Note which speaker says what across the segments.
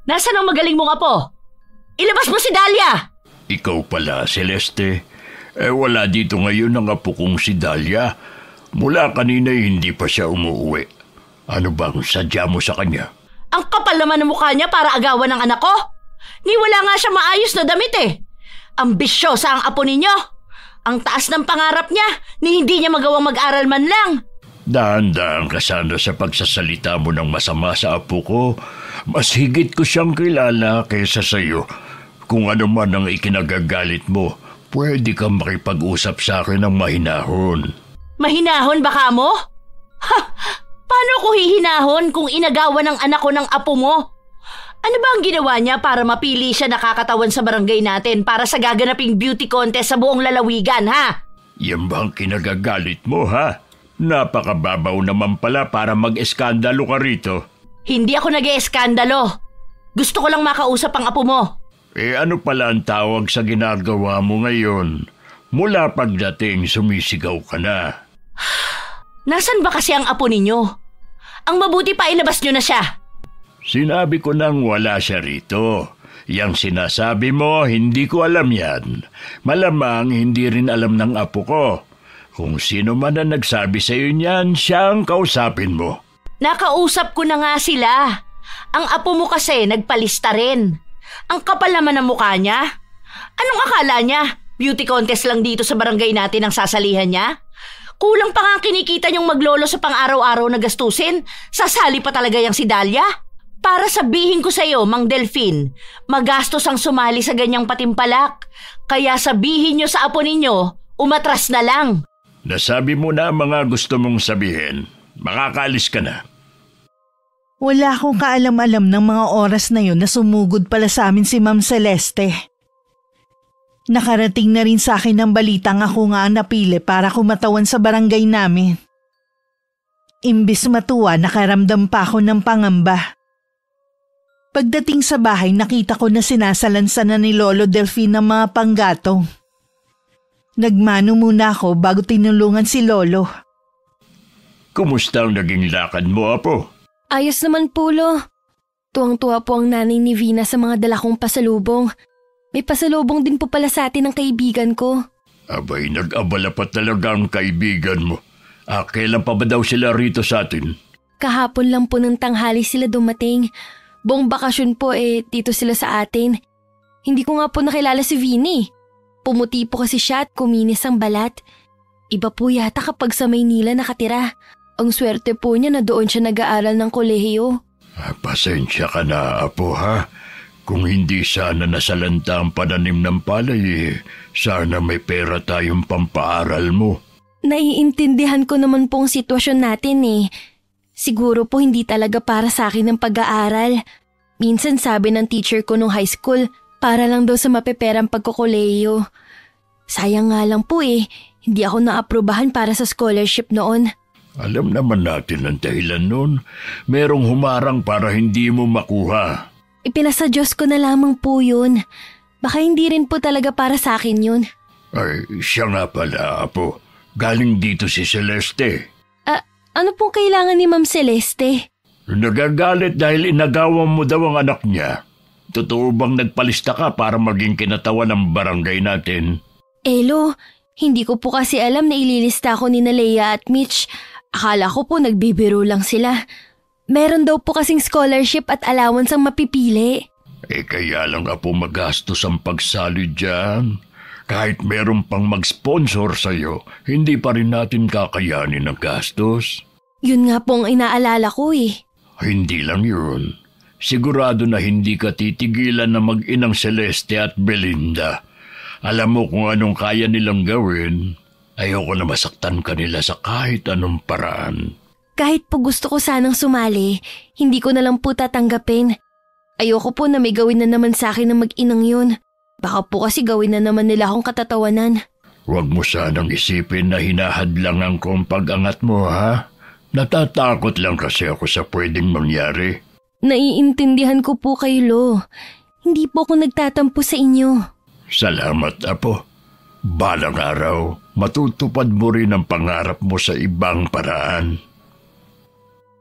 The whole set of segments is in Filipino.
Speaker 1: Nasaan ang magaling mong apo? Ilabas mo si Dahlia!
Speaker 2: Ikaw pala, Celeste. Wala dito ngayon ang apo kong si Dahlia. Mula kanina hindi pa siya umuwi. Ano bang sadya mo sa kanya?
Speaker 1: Ang kapal naman ng mukha niya para agawan ng anak ko. Ni wala nga siya maayos na damit eh. Ambisyosa ang apo ninyo. Ang taas ng pangarap niya, ni hindi niya magawang mag-aral man lang.
Speaker 2: Dahan-dahan ka sana sa pagsasalita mo ng masama sa apo ko. Mas higit ko siyang kilala kaysa sa'yo. Kung ano man ang ikinagagalit mo, pwede kang makipag-usap sa akin ng mahinahon.
Speaker 1: Mahinahon baka mo? Ha! Paano ko hihinahon kung inagawan ng anak ko ng apo mo? Ano ba ang ginawa niya para mapili siya nakakatawan sa barangay natin para sa gaganaping beauty contest sa buong lalawigan, ha?
Speaker 2: Yan ba ang kinagagalit mo, ha? Napakababaw naman pala para mag-eskandalo ka rito.
Speaker 1: Hindi ako nag-eskandalo. Gusto ko lang makausap ang apo mo.
Speaker 2: Ano pala ang tawag sa ginagawa mo ngayon? Mula pagdating, sumisigaw ka na.
Speaker 1: Nasaan ba kasi ang apo ninyo? Ang mabuti pa ilabas nyo na siya.
Speaker 2: Sinabi ko nang wala siya rito. Yang sinasabi mo, hindi ko alam yan. Malamang hindi rin alam ng apo ko. Kung sino man ang nagsabi sa iyo niyan, siya ang kausapin mo.
Speaker 1: Nakausap ko na nga sila. Ang apo mo kasi nagpalista rin. Ang kapal naman ng mukha niya. Anong akala niya? Beauty contest lang dito sa barangay natin ang sasalihan niya? Kulang pa nga kinikita niyong maglolo sa pang-araw-araw na gastusin. Sasali pa talaga yang si Dahlia? Para sabihin ko sa iyo, Mang Delfin, magastos ang sumali sa ganyang patimpalak. Kaya sabihin niyo sa apo ninyo, umatras na lang.
Speaker 2: Nasabi mo na ang mga gusto mong sabihin. Makakaalis ka na.
Speaker 3: Wala akong kaalam-alam ng mga oras na yun na sumugod pala sa amin si Ma'am Celeste. Nakarating na rin sa akin ang balitang ako nga ang napili para kumatawan sa barangay namin. Imbis matuwa, nakaramdam pa ako ng pangamba. Pagdating sa bahay, nakita ko na sinasalansan na ni Lolo Delfin ng mga panggatong. Nagmano muna ako bago tinulungan si Lolo.
Speaker 2: Kumusta ang naging lakad mo, apo?
Speaker 4: Ayos naman po, Lo. Tuwang-tuwa po ang nanay ni Vina sa mga dala kong pasalubong. May pasalubong din po pala sa atin ng kaibigan ko.
Speaker 2: Abay, nag-abala pa talaga ang kaibigan mo. Kailan pa ba daw sila rito sa atin?
Speaker 4: Kahapon lang po ng tanghali sila dumating. Buong bakasyon po dito sila sa atin. Hindi ko nga po nakilala si Vinny. Pumuti po kasi siya at kuminis ang balat. Iba po yata kapag sa Maynila nakatira. Ang swerte po niya na doon siya nag-aaral ng kolehiyo.
Speaker 2: Pasensya ka na, apo, ha? Kung hindi sana nasalanta ang pananim ng palay, sana may pera tayong pampaaral mo.
Speaker 4: Naiintindihan ko naman pong sitwasyon natin eh. Siguro po hindi talaga para sa akin ang pag-aaral. Minsan sabi ng teacher ko nung high school, para lang daw sa mapeperang pagkukoleyo. Sayang nga lang po hindi ako naaprubahan para sa scholarship noon.
Speaker 2: Alam naman natin ang dahilan noon. Merong humarang para hindi mo makuha.
Speaker 4: Ipinasa Diyos ko na lamang po yun. Baka hindi rin po talaga para sa akin yun.
Speaker 2: Ay, siya nga pala, apo. Galing dito si Celeste.
Speaker 4: Ano pong kailangan ni Ma'am Celeste?
Speaker 2: Nagagalit dahil inagawan mo daw ang anak niya. Totoo bang nagpalista ka para maging kinatawan ng barangay natin?
Speaker 4: Lo, hindi ko po kasi alam na ililista ko ni Leia at Mitch. Akala ko po nagbibiro lang sila. Meron daw po kasing scholarship at allowance ang mapipili.
Speaker 2: Kaya lang apo magastos ang pagsali dyan. Kahit meron pang mag-sponsor sa'yo, hindi pa rin natin kakayanin ang gastos.
Speaker 4: Yun nga pong inaalala ko
Speaker 2: Hindi lang yun. Sigurado na hindi ka titigilan na mag-inang Celeste at Belinda. Alam mo kung anong kaya nilang gawin. Ayoko na masaktan kanila sa kahit anong paraan.
Speaker 4: Kahit po gusto ko sanang sumali, hindi ko na lang po tatanggapin. Ayoko po na may gawin na naman sa akin ng mag-inang yun. Baka po kasi gawin na naman nila akong katatawanan.
Speaker 2: Huwag mo sanang isipin na hinahadlangan ko ang pag-angat mo, ha? Natatakot lang kasi ako sa pwedeng mangyari.
Speaker 4: Naiintindihan ko po kayo, Lo. Hindi po ako nagtatampo sa inyo.
Speaker 2: Salamat, apo. Balang araw, matutupad mo rin ang pangarap mo sa ibang paraan.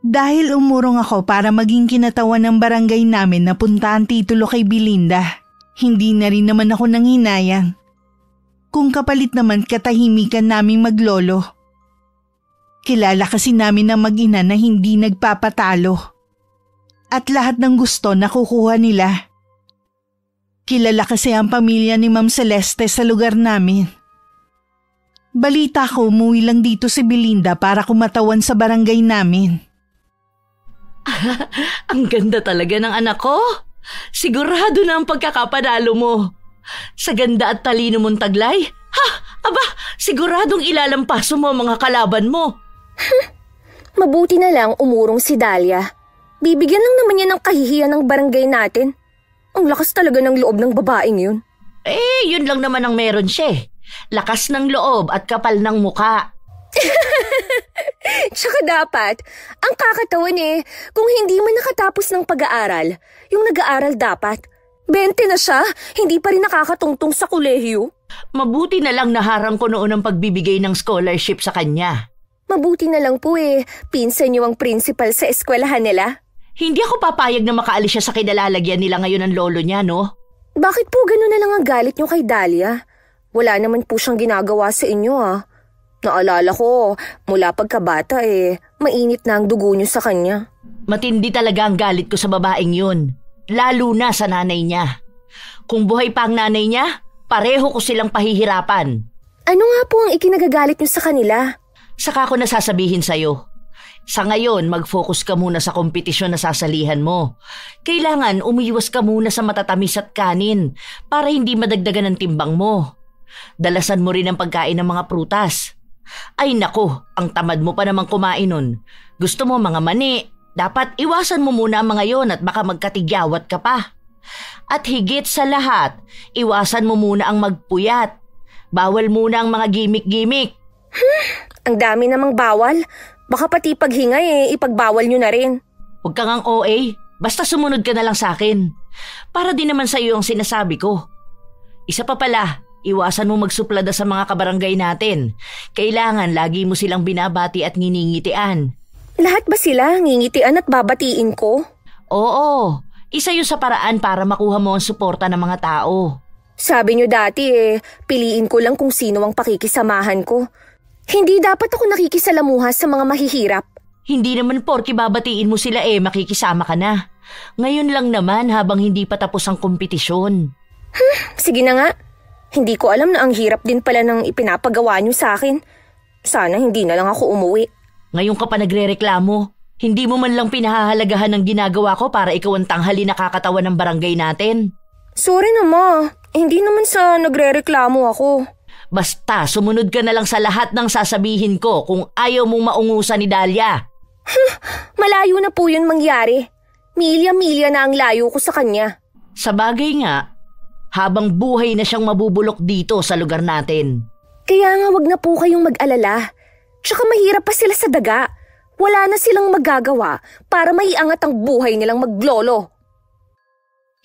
Speaker 3: Dahil umurong ako para maging kinatawan ng barangay namin na punta ang titulo kay Belinda, hindi na rin naman ako nanghinayang. Kung kapalit naman katahimikan naming maglolo. Kilala kasi namin ang mag-ina na hindi nagpapatalo. At lahat ng gusto nakukuha nila. Kilala kasi ang pamilya ni Ma'am Celeste sa lugar namin. Balita ko umuwi lang dito si Belinda para kumatawan sa barangay namin.
Speaker 1: Ang ganda talaga ng anak ko. Sigurado na ang pagkakapanalo mo. Sa ganda at talino mong taglay, aba, siguradong ilalampaso mo ang mga kalaban mo.
Speaker 5: Mabuti na lang umurong si Dahlia. Bibigyan lang naman yan ng kahihiyan ng barangay natin. Ang lakas talaga ng loob ng babaeng yun.
Speaker 1: Yun lang naman ang meron siya. Lakas ng loob at kapal ng muka.
Speaker 5: Tsaka dapat, ang kakatawan kung hindi man nakatapos ng pag-aaral, yung nag-aaral dapat. 20 na siya, hindi pa rin nakakatungtong sa kolehiyo.
Speaker 1: Mabuti na lang naharang ko noon ang pagbibigay ng scholarship sa kanya.
Speaker 5: Mabuti na lang po pinsan niyo ang principal sa eskwelahan nila.
Speaker 1: Hindi ako papayag na makaalis siya sa kinalalagyan nila ngayon ng lolo niya, no?
Speaker 5: Bakit po gano'n na lang ang galit niyo kay Dahlia? Wala naman po siyang ginagawa sa inyo Naalala ko, mula pagkabata mainit na ang dugo niyo sa kanya.
Speaker 1: Matindi talaga ang galit ko sa babaeng yun. Lalo na sa nanay niya. Kung buhay pa ang nanay niya, pareho ko silang pahihirapan.
Speaker 5: Ano nga po ang ikinagagalit niyo sa kanila?
Speaker 1: Saka ko nasasabihin sa'yo. Sa ngayon, mag-focus ka muna sa kompetisyon na sasalihan mo. Kailangan umiwas ka muna sa matatamis at kanin para hindi madagdagan ang timbang mo. Dalasan mo rin ang pagkain ng mga prutas. Ay nako, ang tamad mo pa namang kumain nun. Gusto mo mga mani, dapat iwasan mo muna ang mga yon at baka magkatigyawat ka pa. At higit sa lahat, iwasan mo muna ang magpuyat. Bawal muna ang mga gimik-gimik.
Speaker 5: Ang dami namang bawal. Baka pati paghinga ipagbawal nyo na rin.
Speaker 1: Huwag kang ang OA, basta sumunod ka na lang sa akin. Para din naman sa iyo ang sinasabi ko. Isa pa pala, iwasan mo magsuplada sa mga kabarangay natin. Kailangan lagi mo silang binabati at nginingitian.
Speaker 5: Lahat ba sila ngingitian at babatiin ko?
Speaker 1: Oo, isa yun sa paraan para makuha mo ang suporta ng mga tao.
Speaker 5: Sabi nyo dati piliin ko lang kung sino ang pakikisamahan ko. Hindi dapat ako nakikisalamuha sa mga mahihirap.
Speaker 1: Hindi naman porke babatiin mo sila makikisama ka na. Ngayon lang naman habang hindi pa tapos ang kompetisyon.
Speaker 5: Sige na nga. Hindi ko alam na ang hirap din pala ng ipinapagawa nyo sa akin. Sana hindi na lang ako umuwi.
Speaker 1: Ngayon ka pa nagrereklamo. Hindi mo man lang pinahahalagahan ng ginagawa ko para ikaw ang tanghali nakakatawa ng barangay natin.
Speaker 5: Sorry na ma. Hindi naman sa nagrereklamo ako.
Speaker 1: Basta sumunod ka na lang sa lahat ng sasabihin ko kung ayaw mong maungusan ni Dahlia.
Speaker 5: Malayo na po yun mangyari. Milya-milya na ang layo ko sa kanya.
Speaker 1: Sa bagay nga, habang buhay na siyang mabubulok dito sa lugar natin.
Speaker 5: Kaya nga wag na po kayong mag-alala. Tsaka mahirap pa sila sa daga. Wala na silang magagawa para maiangat ang buhay nilang maglolo.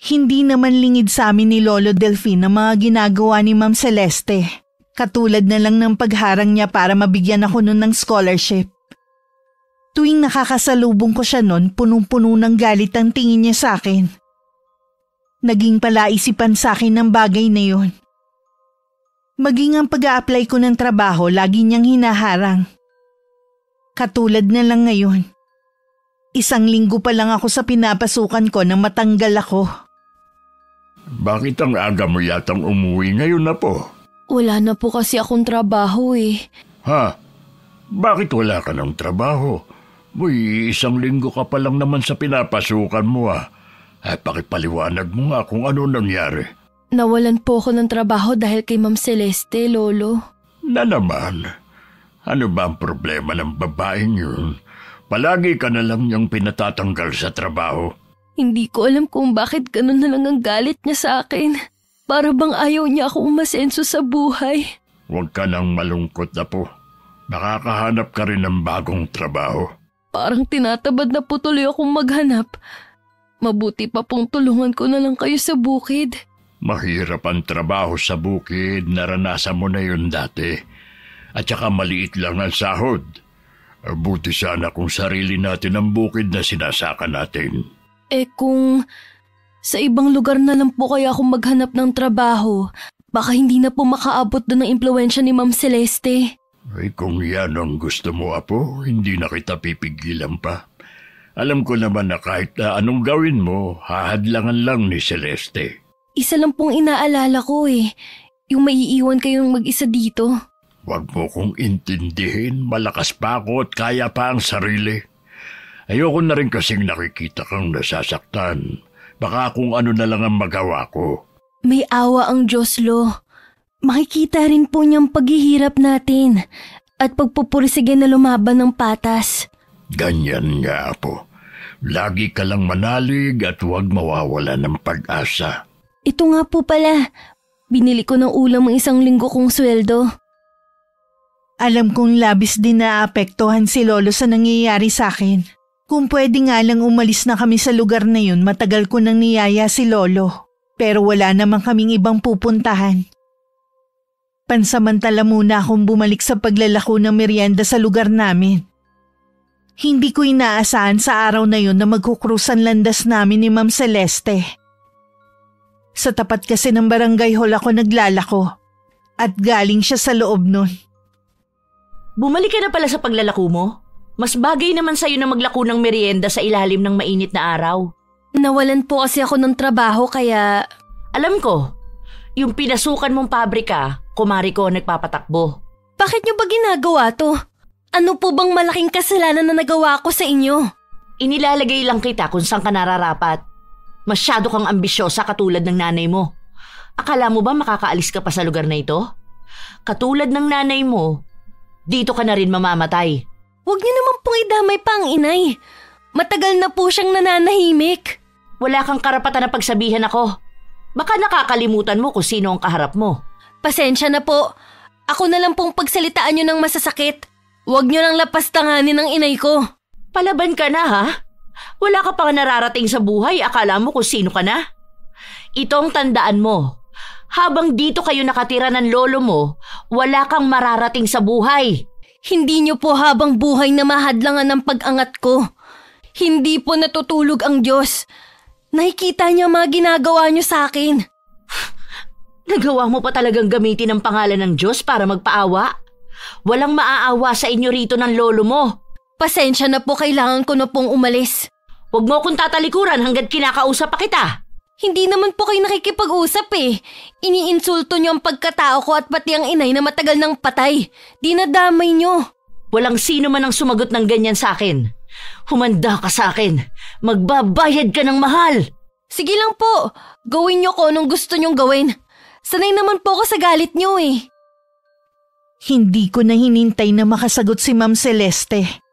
Speaker 3: Hindi naman lingid sa amin ni Lolo Delphine ang mga ginagawa ni Ma'am Celeste. Katulad na lang ng pagharang niya para mabigyan ako nun ng scholarship. Tuwing nakakasalubong ko siya nun, punong-puno ng galit ang tingin niya sa akin. Naging palaisipan sa akin ng bagay na yun. Maging ang pag-a-apply ko ng trabaho, lagi niyang hinaharang. Katulad na lang ngayon. 1 linggo pa lang ako sa pinapasukan ko nang matanggal ako.
Speaker 2: Bakit ang aga mo yatang umuwi ngayon na po?
Speaker 4: Wala na po kasi akong trabaho
Speaker 2: Ha? Bakit wala ka ng trabaho? Uy, 1 linggo ka pa lang naman sa pinapasukan mo pakipaliwanag mo nga kung ano nangyari.
Speaker 4: Nawalan po ako ng trabaho dahil kay Ma'am Celeste, Lolo.
Speaker 2: Na naman? Ano ba ang problema ng babaeng yun? Palagi ka na lang niyang pinatatanggal sa trabaho.
Speaker 4: Hindi ko alam kung bakit ganun na lang ang galit niya sa akin. Para bang ayaw niya ako umasenso sa buhay.
Speaker 2: Huwag ka nang malungkot na po. Nakakahanap ka rin ng bagong trabaho.
Speaker 4: Parang tinatabad na po tuloy akong maghanap. Mabuti pa pong tulungan ko na lang kayo sa bukid.
Speaker 2: Mahirap ang trabaho sa bukid, naranasan mo na yun dati. At saka maliit lang ang sahod. Buti sana kung sarili natin ang bukid na sinasaka natin.
Speaker 4: Kung sa ibang lugar na lang po kaya ako maghanap ng trabaho, baka hindi na po makaabot doon ang impluwensya ni Ma'am Celeste.
Speaker 2: Kung yan ang gusto mo, Apo, hindi na kita pipigilan pa. Alam ko naman na kahit na anong gawin mo, hahadlangan lang ni Celeste.
Speaker 4: Isa lang pong inaalala ko yung maiiwan kayong mag-isa dito.
Speaker 2: Huwag mo kong intindihin, malakas pa ako at kaya pa ang sarili. Ayoko na rin kasing nakikita kang nasasaktan. Baka kung ano na lang ang magawa ko.
Speaker 4: May awa ang Diyos, Lo. Makikita rin po niyang paghihirap natin at pagpupursige na lumaban ng patas.
Speaker 2: Ganyan nga, Apo. Lagi ka lang manalig at huwag mawawala ng pag-asa.
Speaker 4: Ito nga po pala. Binili ko ng ulam ang 1 linggo kong sweldo.
Speaker 3: Alam kong labis din naapektuhan si Lolo sa nangyayari sa akin. Kung pwede nga lang umalis na kami sa lugar na yun, matagal ko nang niyaya si Lolo. Pero wala naman kaming ibang pupuntahan. Pansamantala muna akong bumalik sa paglalako ng merienda sa lugar namin. Hindi ko inaasahan sa araw na yun na magkukrusan landas namin ni Ma'am Celeste. Sa tapat kasi ng barangay hall ako naglalako at galing siya sa loob nun.
Speaker 1: Bumalik ka na pala sa paglalako mo? Mas bagay naman sa'yo na maglako ng merienda sa ilalim ng mainit na araw.
Speaker 4: Nawalan po kasi ako ng trabaho kaya...
Speaker 1: Alam ko, yung pinasukan mong pabrika, kumari ko nagpapatakbo.
Speaker 4: Bakit niyo ba ginagawa to? Ano po bang malaking kasalanan na nagawa ko sa inyo?
Speaker 1: Inilalagay lang kita kung saan ka nararapat. Masyado kang ambisyosa katulad ng nanay mo. Akala mo ba makakaalis ka pa sa lugar na ito? Katulad ng nanay mo, dito ka na rin mamamatay.
Speaker 4: Huwag niyo naman pong idamay pa ang inay. Matagal na po siyang nananahimik.
Speaker 1: Wala kang karapatan na pagsabihan ako. Baka nakakalimutan mo kung sino ang kaharap mo.
Speaker 4: Pasensya na po. Ako na lang pong pagsalitaan niyo ng masasakit. Huwag niyo nang lapastanganin ang inay ko.
Speaker 1: Palaban ka na ha? Wala ka pang nararating sa buhay, akala mo kung sino ka na? Itong tandaan mo. Habang dito kayo nakatira ng lolo mo, wala kang mararating sa buhay.
Speaker 4: Hindi niyo po habang buhay na mahadlangan ng pag-angat ko. Hindi po natutulog ang Diyos. Nakikita niya mga ginagawa niyo sa akin.
Speaker 1: Nagawa mo pa talagang gamitin ang pangalan ng Diyos para magpaawa? Walang maaawa sa inyo rito ng lolo mo.
Speaker 4: Pasensya na po, kailangan ko na pong umalis.
Speaker 1: Huwag mo akong tatalikuran hanggat kinakausap pa kita.
Speaker 4: Hindi naman po kayo nakikipag-usap Iniinsulto niyo ang pagkatao ko at pati ang inay na matagal nang patay. Dinadamay niyo.
Speaker 1: Walang sino man ang sumagot ng ganyan sa akin. Humanda ka sa akin. Magbabayad ka ng mahal.
Speaker 4: Sige lang po. Gawin niyo ko anong gusto niyong gawin. Sanay naman po ako sa galit niyo
Speaker 3: Hindi ko na hinintay na makasagot si Ma'am Celeste.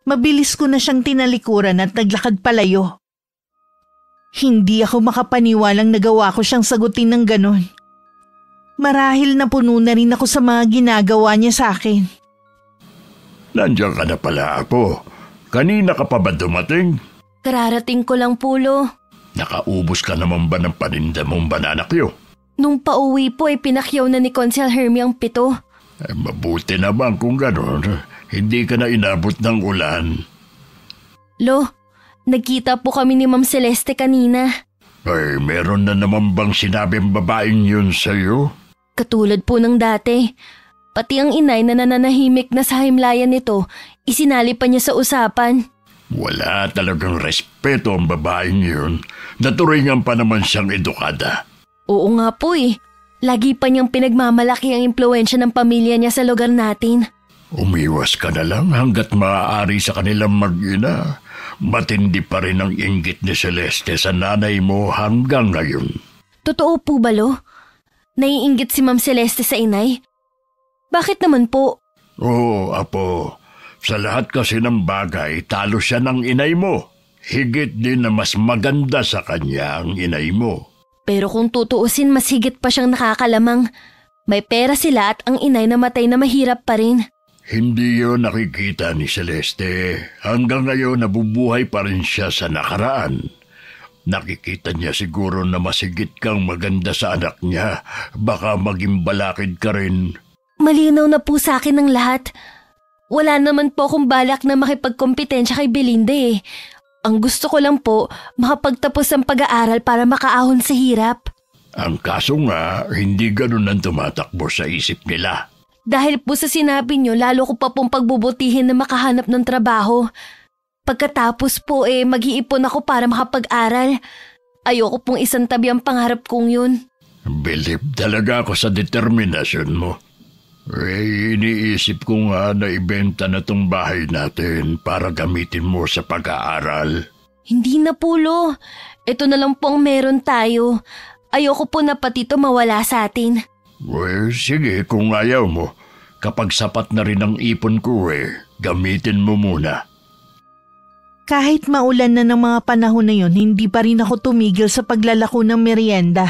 Speaker 3: Mabilis ko na siyang tinalikuran at naglakad palayo. Hindi ako makapaniwalang nagawa ko siyang sagutin ng ganon. Marahil napuno na rin ako sa mga ginagawa niya sa akin.
Speaker 2: Nandiyan ka na pala, Apo. Kanina ka pa ba dumating?
Speaker 4: Kararating ko lang po, Lo.
Speaker 2: Nakaubos ka naman ba ng paninda mong bananakyo?
Speaker 4: Nung pauwi po pinakyaw na ni Consul Hermie ang 7.
Speaker 2: Mabuti naman kung gano'n. Hindi ka na inabot ng ulan.
Speaker 4: Lo, nagkita po kami ni Ma'am Celeste kanina.
Speaker 2: Ay, meron na naman bang sinabing babaeng yun sa'yo?
Speaker 4: Katulad po ng dati. Pati ang inay na nananahimik na sa himlayan nito, isinali pa niya sa usapan.
Speaker 2: Wala talagang respeto ang babaeng yun. Naturingan pa naman siyang edukada.
Speaker 4: Oo nga po Lagi pa niyang pinagmamalaki ang impluwensya ng pamilya niya sa lugar natin.
Speaker 2: Umiwas ka na lang hanggat maaari sa kanilang mag-ina. Matindi pa rin ang inggit ni Celeste sa nanay mo hanggang ngayon.
Speaker 4: Totoo po ba, Lo? Naiinggit si Ma'am Celeste sa inay? Bakit naman po?
Speaker 2: Oo, Apo. Sa lahat kasi ng bagay, talo siya ng inay mo. Higit din na mas maganda sa kanya ang inay mo.
Speaker 4: Pero kung tutuusin, mas higit pa siyang nakakalamang. May pera sila at ang inay namatay na mahirap pa rin.
Speaker 2: Hindi yun nakikita ni Celeste. Hanggang ngayon nabubuhay pa rin siya sa nakaraan. Nakikita niya siguro na mas higit kang maganda sa anak niya. Baka maging balakid ka rin.
Speaker 4: Malinaw na po sa akin ang lahat. Wala naman po akong balak na makipagkompetensya kay Belinda eh. Ang gusto ko lang po, makapagtapos ng pag-aaral para makaahon sa hirap.
Speaker 2: Ang kaso nga, hindi ganun ang tumatakbo sa isip nila.
Speaker 4: Dahil po sa sinabi niyo, lalo ko pa pong pagbubutihin na makahanap ng trabaho. Pagkatapos po mag-iipon ako para makapag-aral. Ayoko pong isang tabi ang pangarap kong yun.
Speaker 2: Believe talaga ako sa determinasyon mo. Iniisip ko nga na ibenta na tong bahay natin para gamitin mo sa pag-aaral.
Speaker 4: Hindi na po, Lo. Ito na lang po ang meron tayo. Ayoko po na pati ito mawala sa atin.
Speaker 2: Sige, kung ayaw mo. Kapag sapat na rin ang ipon ko gamitin mo muna.
Speaker 3: Kahit maulan na ng mga panahon na yun, hindi pa rin ako tumigil sa paglalako ng merienda.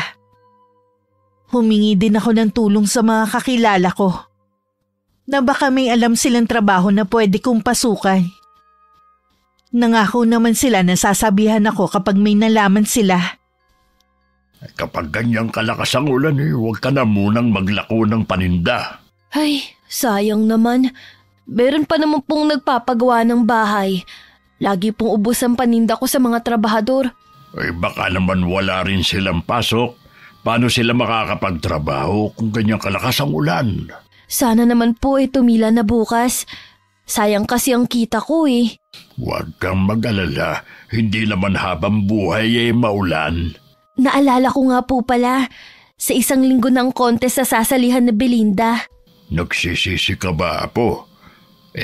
Speaker 3: Humingi din ako ng tulong sa mga kakilala ko, na baka may alam silang trabaho na pwede kong pasukan. Nangako naman sila na sasabihan ako kapag may nalaman sila.
Speaker 2: Kapag ganyang kalakas ang ulan huwag ka na munang maglako ng paninda.
Speaker 4: Ay, sayang naman. Meron pa naman pong nagpapagawa ng bahay. Lagi pong ubos ang paninda ko sa mga trabahador.
Speaker 2: Baka naman wala rin silang pasok. Paano sila makakapagtrabaho kung ganyang kalakas ang ulan?
Speaker 4: Sana naman po tumila na bukas. Sayang kasi ang kita ko
Speaker 2: Huwag kang mag-alala. Hindi naman habang buhay maulan.
Speaker 4: Naalala ko nga po pala, sa isang linggo ng contest sa sasalihan na Belinda.
Speaker 2: Nagsisisi ka ba, Apo?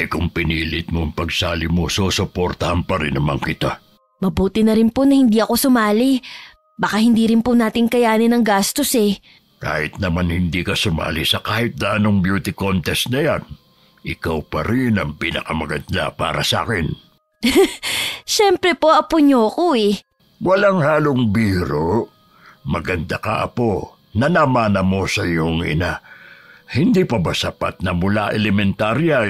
Speaker 2: Kung pinilit mo ang pagsali mo, susuportahan pa rin naman kita.
Speaker 4: Mabuti na rin po na hindi ako sumali. Baka hindi rin po natin kayanin ang gastos
Speaker 2: Kahit naman hindi ka sumali sa kahit na anong beauty contest na yan, ikaw pa rin ang pinakamaganda para sa akin.
Speaker 4: Siyempre po, apo niyo ko
Speaker 2: Walang halong biro. Maganda ka, Apo. Nanamana mo sa iyong ina. Hindi pa ba sapat na mula elementarya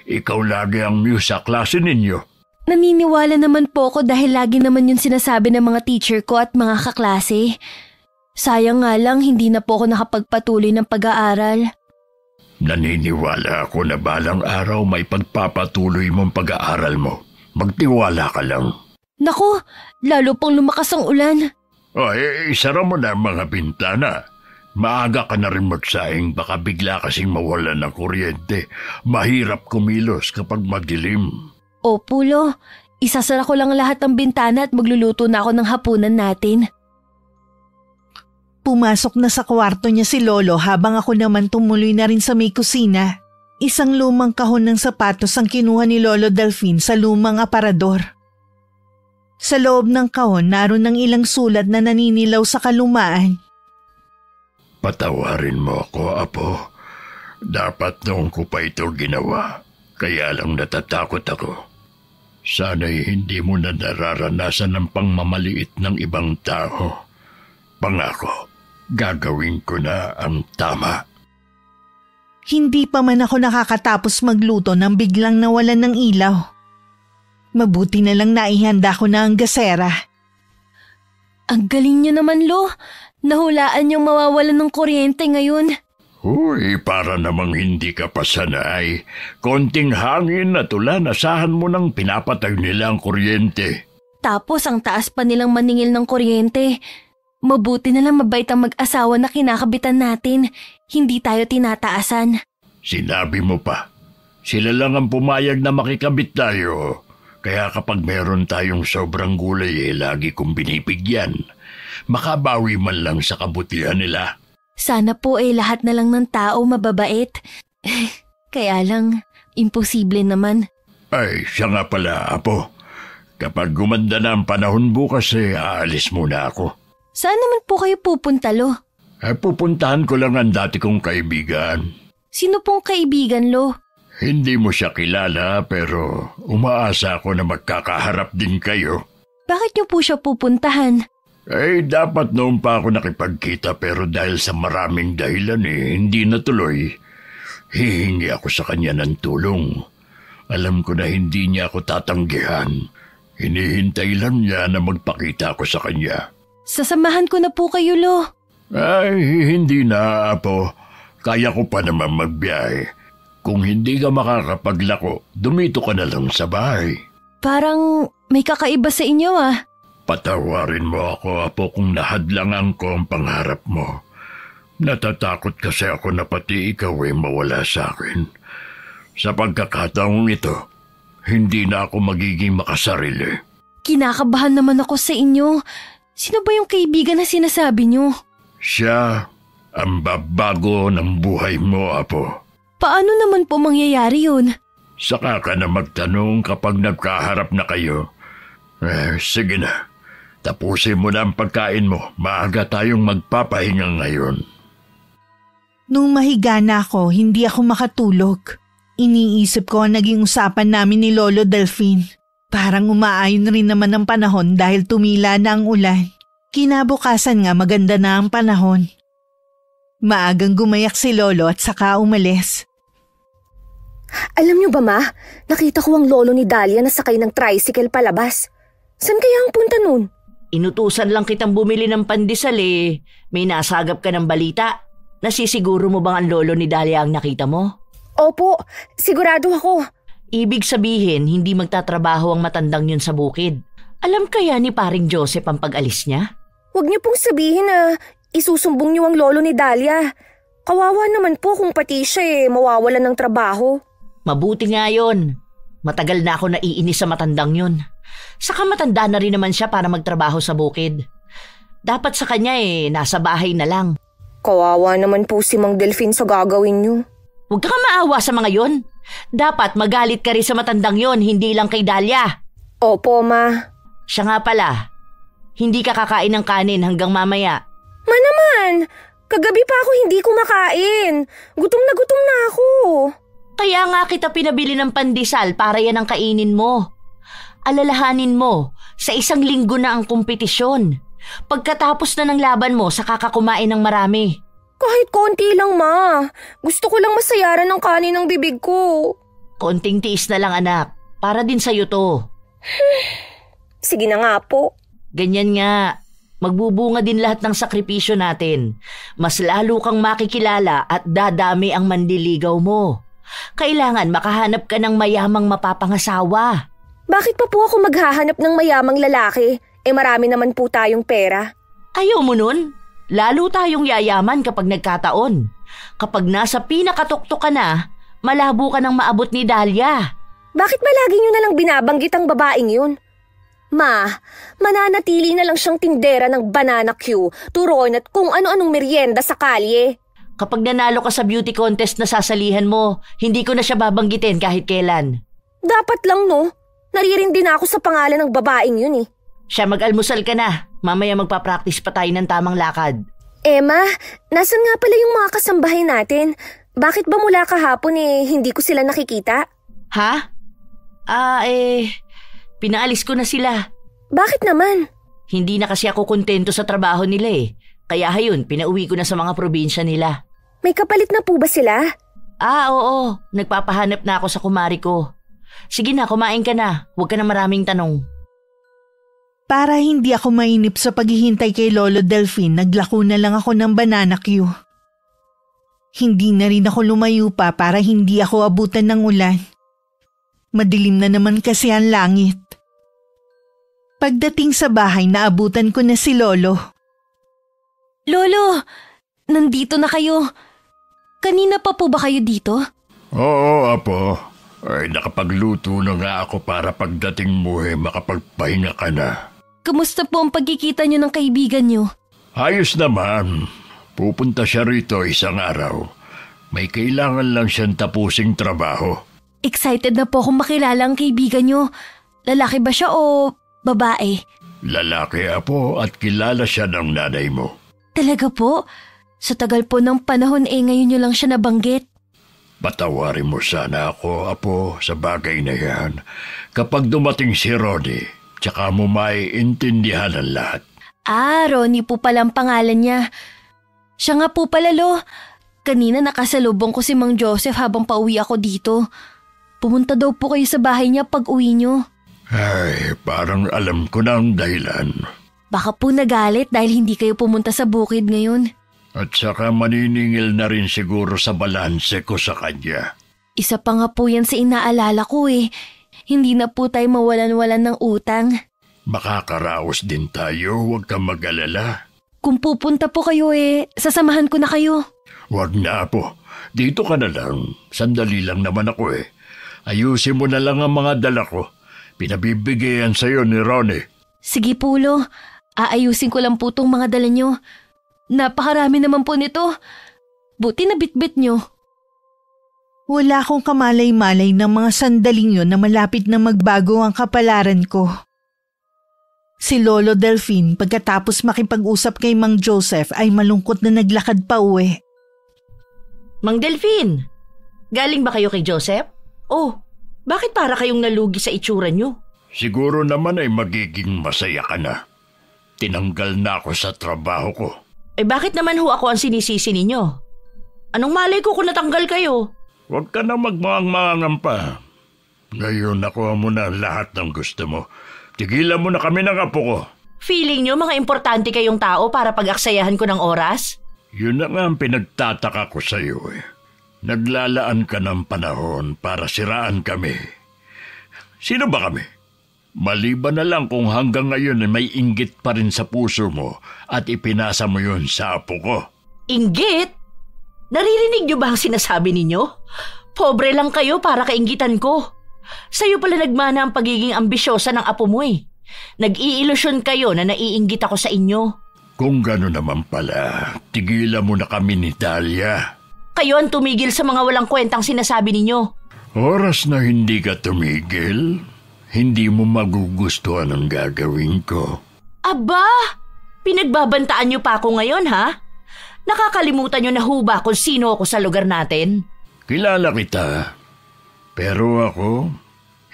Speaker 2: ikaw lagi ang muse sa klase ninyo?
Speaker 4: Naniniwala naman po ako dahil lagi naman yung sinasabi ng mga teacher ko at mga kaklase. Sayang nga lang hindi na po ako nakapagpatuloy ng pag-aaral.
Speaker 2: Naniniwala ako na balang araw may pagpapatuloy mong pag-aaral mo. Magtiwala ka lang.
Speaker 4: Naku, lalo pang lumakas ang ulan.
Speaker 2: Isara mo na ang mga bintana. Maaga ka na rin magsaing, baka bigla kasing mawalan ng kuryente. Mahirap kumilos kapag madilim.
Speaker 4: Opo, Lo. Isasara ko lang lahat ng bintana at magluluto na ako ng hapunan natin.
Speaker 3: Pumasok na sa kwarto niya si Lolo habang ako naman tumuloy na rin sa may kusina. Isang lumang kahon ng sapatos ang kinuha ni Lolo Delfin sa lumang aparador. Sa loob ng kahon naroon ng ilang sulat na naninilaw sa kalumaan.
Speaker 2: Patawarin mo ako, Apo. Dapat noon ko pa ito ginawa, kaya lang natatakot ako. Sana'y hindi mo na nararanasan ang pangmamaliit ng ibang tao. Pangako, gagawin ko na ang tama.
Speaker 3: Hindi pa man ako nakakatapos magluto nang biglang nawalan ng ilaw. Mabuti na lang naihanda ko na ang gasera.
Speaker 4: Ang galing niyo naman, Lo. Nahulaan yung mawawalan ng kuryente ngayon.
Speaker 2: Para namang hindi ka pa sanay. Konting hangin at ulan, asahan mo nang pinapatay nila ang kuryente.
Speaker 4: Tapos ang taas pa nilang maningil ng kuryente. Mabuti na lang mabait ang mag-asawa na kinakabitan natin. Hindi tayo tinataasan.
Speaker 2: Sinabi mo pa. Sila lang ang pumayag na makikabit tayo. Kaya kapag meron tayong sobrang gulay lagi kong binibigyan. Makabawi man lang sa kabutihan nila.
Speaker 4: Sana po lahat na lang ng tao mababait. Kaya lang, imposible naman.
Speaker 2: Siya nga pala, Apo. Kapag gumanda na ang panahon bukas aalis muna ako.
Speaker 4: Saan naman po kayo pupunta, Lo?
Speaker 2: Pupuntahan ko lang ang dati kong kaibigan.
Speaker 4: Sino pong kaibigan, Lo?
Speaker 2: Hindi mo siya kilala pero umaasa ako na magkakaharap din kayo.
Speaker 4: Bakit niyo po siya pupuntahan?
Speaker 2: Dapat noon pa ako nakipagkita pero dahil sa maraming dahilan hindi natuloy. Hihingi ako sa kanya ng tulong. Alam ko na hindi niya ako tatanggihan. Hinihintay lang niya na magpakita ako sa kanya.
Speaker 4: Sasamahan ko na po kayo, Lo.
Speaker 2: Hindi na, Apo. Kaya ko pa naman magbiyahe. Kung hindi ka makakapaglako, dumito ka na lang sa bahay.
Speaker 4: Parang may kakaiba sa inyo ah.
Speaker 2: Patawarin mo ako, Apo, kung nahadlangan ko ang pangarap mo. Natatakot kasi ako na pati ikaw ay mawala sa akin. Sa pagkakataong ito, hindi na ako magiging makasarili.
Speaker 4: Kinakabahan naman ako sa inyo. Sino ba yung kaibigan na sinasabi nyo?
Speaker 2: Siya ang babago ng buhay mo, Apo.
Speaker 4: Paano naman po mangyayari yun?
Speaker 2: Saka ka na magtanong kapag nagkaharap na kayo. Sige na. Tapusin mo na ang pagkain mo. Maaga tayong magpapahinga ngayon.
Speaker 3: Nung mahiga na ako, hindi ako makatulog. Iniisip ko ang naging usapan namin ni Lolo Delphine. Parang umaayon rin naman ang panahon dahil tumila na ang ulan. Kinabukasan nga maganda na ang panahon. Maagang gumayak si Lolo at saka umalis.
Speaker 5: Alam niyo ba, Ma? Nakita ko ang lolo ni Dahlia na sakay ng tricycle palabas. Saan kaya ang punta nun?
Speaker 1: Inutusan lang kitang bumili ng pandesal eh. May nasagap ka ng balita. Nasisiguro mo bang ang lolo ni Dahlia ang nakita mo?
Speaker 5: Opo, sigurado ako.
Speaker 1: Ibig sabihin, hindi magtatrabaho ang matandang yun sa bukid. Alam kaya ni paring Joseph ang pag-alis niya?
Speaker 5: Huwag niyo pong sabihin na isusumbong niyo ang lolo ni Dahlia. Kawawa naman po kung pati siya mawawalan ng trabaho.
Speaker 1: Mabuti nga yun. Matagal na ako naiinis sa matandang yun. Saka matanda na rin naman siya para magtrabaho sa bukid. Dapat sa kanya nasa bahay na lang.
Speaker 5: Kawawa naman po si Mang Delphine sa gagawin niyo.
Speaker 1: Huwag ka maawa sa mga yon. Dapat magalit ka rin sa matandang yon, hindi lang kay Dahlia.
Speaker 5: Opo, Ma.
Speaker 1: Siya nga pala, hindi ka kakain ng kanin hanggang mamaya.
Speaker 5: Ma naman, kagabi pa ako hindi kumakain. Gutom na ako.
Speaker 1: Kaya nga kita pinabili ng pandesal para yan ang kainin mo. Alalahanin mo, sa 1 linggo na ang kompetisyon. Pagkatapos na ng laban mo, saka ka kumain ng marami.
Speaker 5: Kahit konti lang, Ma. Gusto ko lang masayaran ng kanin ng bibig ko.
Speaker 1: Konting tiis na lang, anak. Para din sa'yo to.
Speaker 5: Sige na nga po.
Speaker 1: Ganyan nga. Magbubunga din lahat ng sakripisyo natin. Mas lalo kang makikilala at dadami ang manliligaw mo. Kailangan makahanap ka ng mayamang mapapangasawa.
Speaker 5: Bakit pa po ako maghahanap ng mayamang lalaki? Marami naman po tayong pera.
Speaker 1: Ayaw mo nun? Lalo tayong yayaman kapag nagkataon. Kapag nasa pinakatuktok ka na, malabo ka nang maabot ni Dahlia.
Speaker 5: Bakit ba lagi niyo na lang binabanggit ang babaeng yun? Ma, mananatili na lang siyang tindera ng banana Q, turon at kung ano-anong merienda sa kalye.
Speaker 1: Kapag nanalo ka sa beauty contest na sasalihan mo, hindi ko na siya babanggitin kahit kailan.
Speaker 5: Dapat lang, no? Naririndi na ako sa pangalan ng babaeng yun
Speaker 1: Siya, mag-almusal ka na. Mamaya magpa-practice pa tayo ng tamang lakad.
Speaker 5: Ma, nasan nga pala yung mga kasambahay natin? Bakit ba mula kahapon hindi ko sila nakikita?
Speaker 1: Ha? Pinaalis ko na sila.
Speaker 5: Bakit naman?
Speaker 1: Hindi na kasi ako kontento sa trabaho nila Kaya hayun, pinauwi ko na sa mga probinsya nila.
Speaker 5: May kapalit na po ba sila?
Speaker 1: Oo. Nagpapahanap na ako sa kumari ko. Sige na, kumain ka na. Huwag ka na maraming tanong.
Speaker 3: Para hindi ako mainip sa paghihintay kay Lolo Delphine, naglako na lang ako ng banana Q. Hindi na rin ako lumayo pa para hindi ako abutan ng ulan. Madilim na naman kasi ang langit. Pagdating sa bahay, naabutan ko na si Lolo.
Speaker 4: Lolo, nandito na kayo. Kanina pa po ba kayo dito?
Speaker 2: Oo, Apo. Nakapagluto na nga ako para pagdating mo makapagpahinga ka na.
Speaker 4: Kamusta po ang pagkikita niyo ng kaibigan niyo?
Speaker 2: Ayos naman. Pupunta siya rito isang araw. May kailangan lang siyang tapusing trabaho.
Speaker 4: Excited na po akong makilala ang kaibigan niyo. Lalaki ba siya o babae?
Speaker 2: Lalaki, Apo, at kilala siya ng nanay mo.
Speaker 4: Talaga po? Sa tagal po ng panahon ngayon niyo lang siya nabanggit.
Speaker 2: Patawarin mo sana ako, Apo, sa bagay na yan. Kapag dumating si Ronnie, tsaka mo maiintindihan ang lahat.
Speaker 4: Ronnie po pala ang pangalan niya. Siya nga po pala, Lo. Kanina nakasalubong ko si Mang Joseph habang pauwi ako dito. Pumunta daw po kayo sa bahay niya pag uwi niyo.
Speaker 2: Ay, parang alam ko na ang dahilan.
Speaker 4: Baka po nagalit dahil hindi kayo pumunta sa bukid ngayon.
Speaker 2: At saka maniningil na rin siguro sa balanse ko sa kanya.
Speaker 4: Isa pa nga po yan sa inaalala ko eh. Hindi na po tayo mawalan-walan ng utang.
Speaker 2: Makakaraos din tayo, huwag kang mag-alala.
Speaker 4: Kung pupunta po kayo sasamahan ko na kayo.
Speaker 2: Huwag na, Apo. Dito ka na lang. Sandali lang naman ako eh. Ayusin mo na lang ang mga dala ko. Pinabibigayan sa'yo ni Ronnie.
Speaker 4: Sige po, Lo. Aayusin ko lang po tong mga dala nyo. Napakarami naman po nito. Buti na bitbit nyo.
Speaker 3: Wala akong kamalay-malay ng mga sandaling yun na malapit na magbago ang kapalaran ko. Si Lolo Delphine pagkatapos makipag-usap kay Mang Joseph ay malungkot na naglakad pa uwi.
Speaker 1: Mang Delphine, galing ba kayo kay Joseph? Oh, bakit para kayong nalugi sa itsura nyo?
Speaker 2: Siguro naman ay magiging masaya ka na. Tinanggal na ako sa trabaho ko.
Speaker 1: Bakit naman ho ako ang sinisisi ninyo? Anong malay ko kung natanggal kayo?
Speaker 2: Huwag ka na magmangang pa. Ngayon nakuha mo na lahat ng gusto mo. Tigilan mo na kami ng apo ko.
Speaker 1: Feeling nyo mga importante kayong tao para pag-aksayahan ko ng oras?
Speaker 2: Yun na nga ang pinagtataka ko sa iyo eh. Naglalaan ka ng panahon para siraan kami. Sino ba kami? Maliban na lang kung hanggang ngayon ay may inggit pa rin sa puso mo at ipinasa mo yun sa apo ko.
Speaker 1: Inggit? Naririnig niyo ba ang sinasabi ninyo? Pobre lang kayo para kainggitan ko. Sa'yo pala nagmana ang pagiging ambisyosa ng apo mo eh. Nag-iilusyon kayo na naiinggit ako sa inyo.
Speaker 2: Kung gano'n naman pala, tigilan mo na kami ni Dahlia.
Speaker 1: Kayo ang tumigil sa mga walang kwentang sinasabi ninyo.
Speaker 2: Oras na hindi ka tumigil, hindi mo magugustuhan ang gagawin ko.
Speaker 1: Aba! Pinagbabantaan niyo pa ako ngayon, ha? Nakakalimutan niyo na ho ba kung sino ako sa lugar natin?
Speaker 2: Kilala kita, pero ako,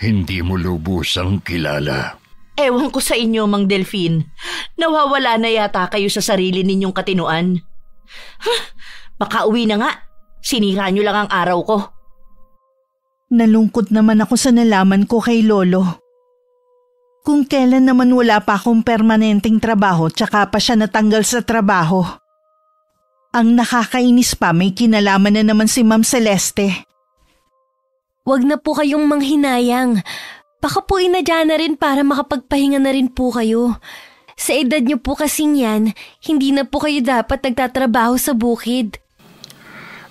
Speaker 2: hindi mo lubusang kilala.
Speaker 1: Ewan ko sa inyo, Mang Delphine. Nawawala na yata kayo sa sarili ninyong katinuan. Makauwi na nga. Sinira niyo lang ang araw ko.
Speaker 3: Nalungkot naman ako sa nalaman ko kay Lolo. Kung kailan naman wala pa akong permanenteng trabaho tsaka pa siya natanggal sa trabaho. Ang nakakainis pa, may kinalaman na naman si Ma'am Celeste.
Speaker 4: Huwag na po kayong manghinayang. Baka po inadya na rin para makapagpahinga na rin po kayo. Sa edad niyo po kasing yan, hindi na po kayo dapat nagtatrabaho sa bukid.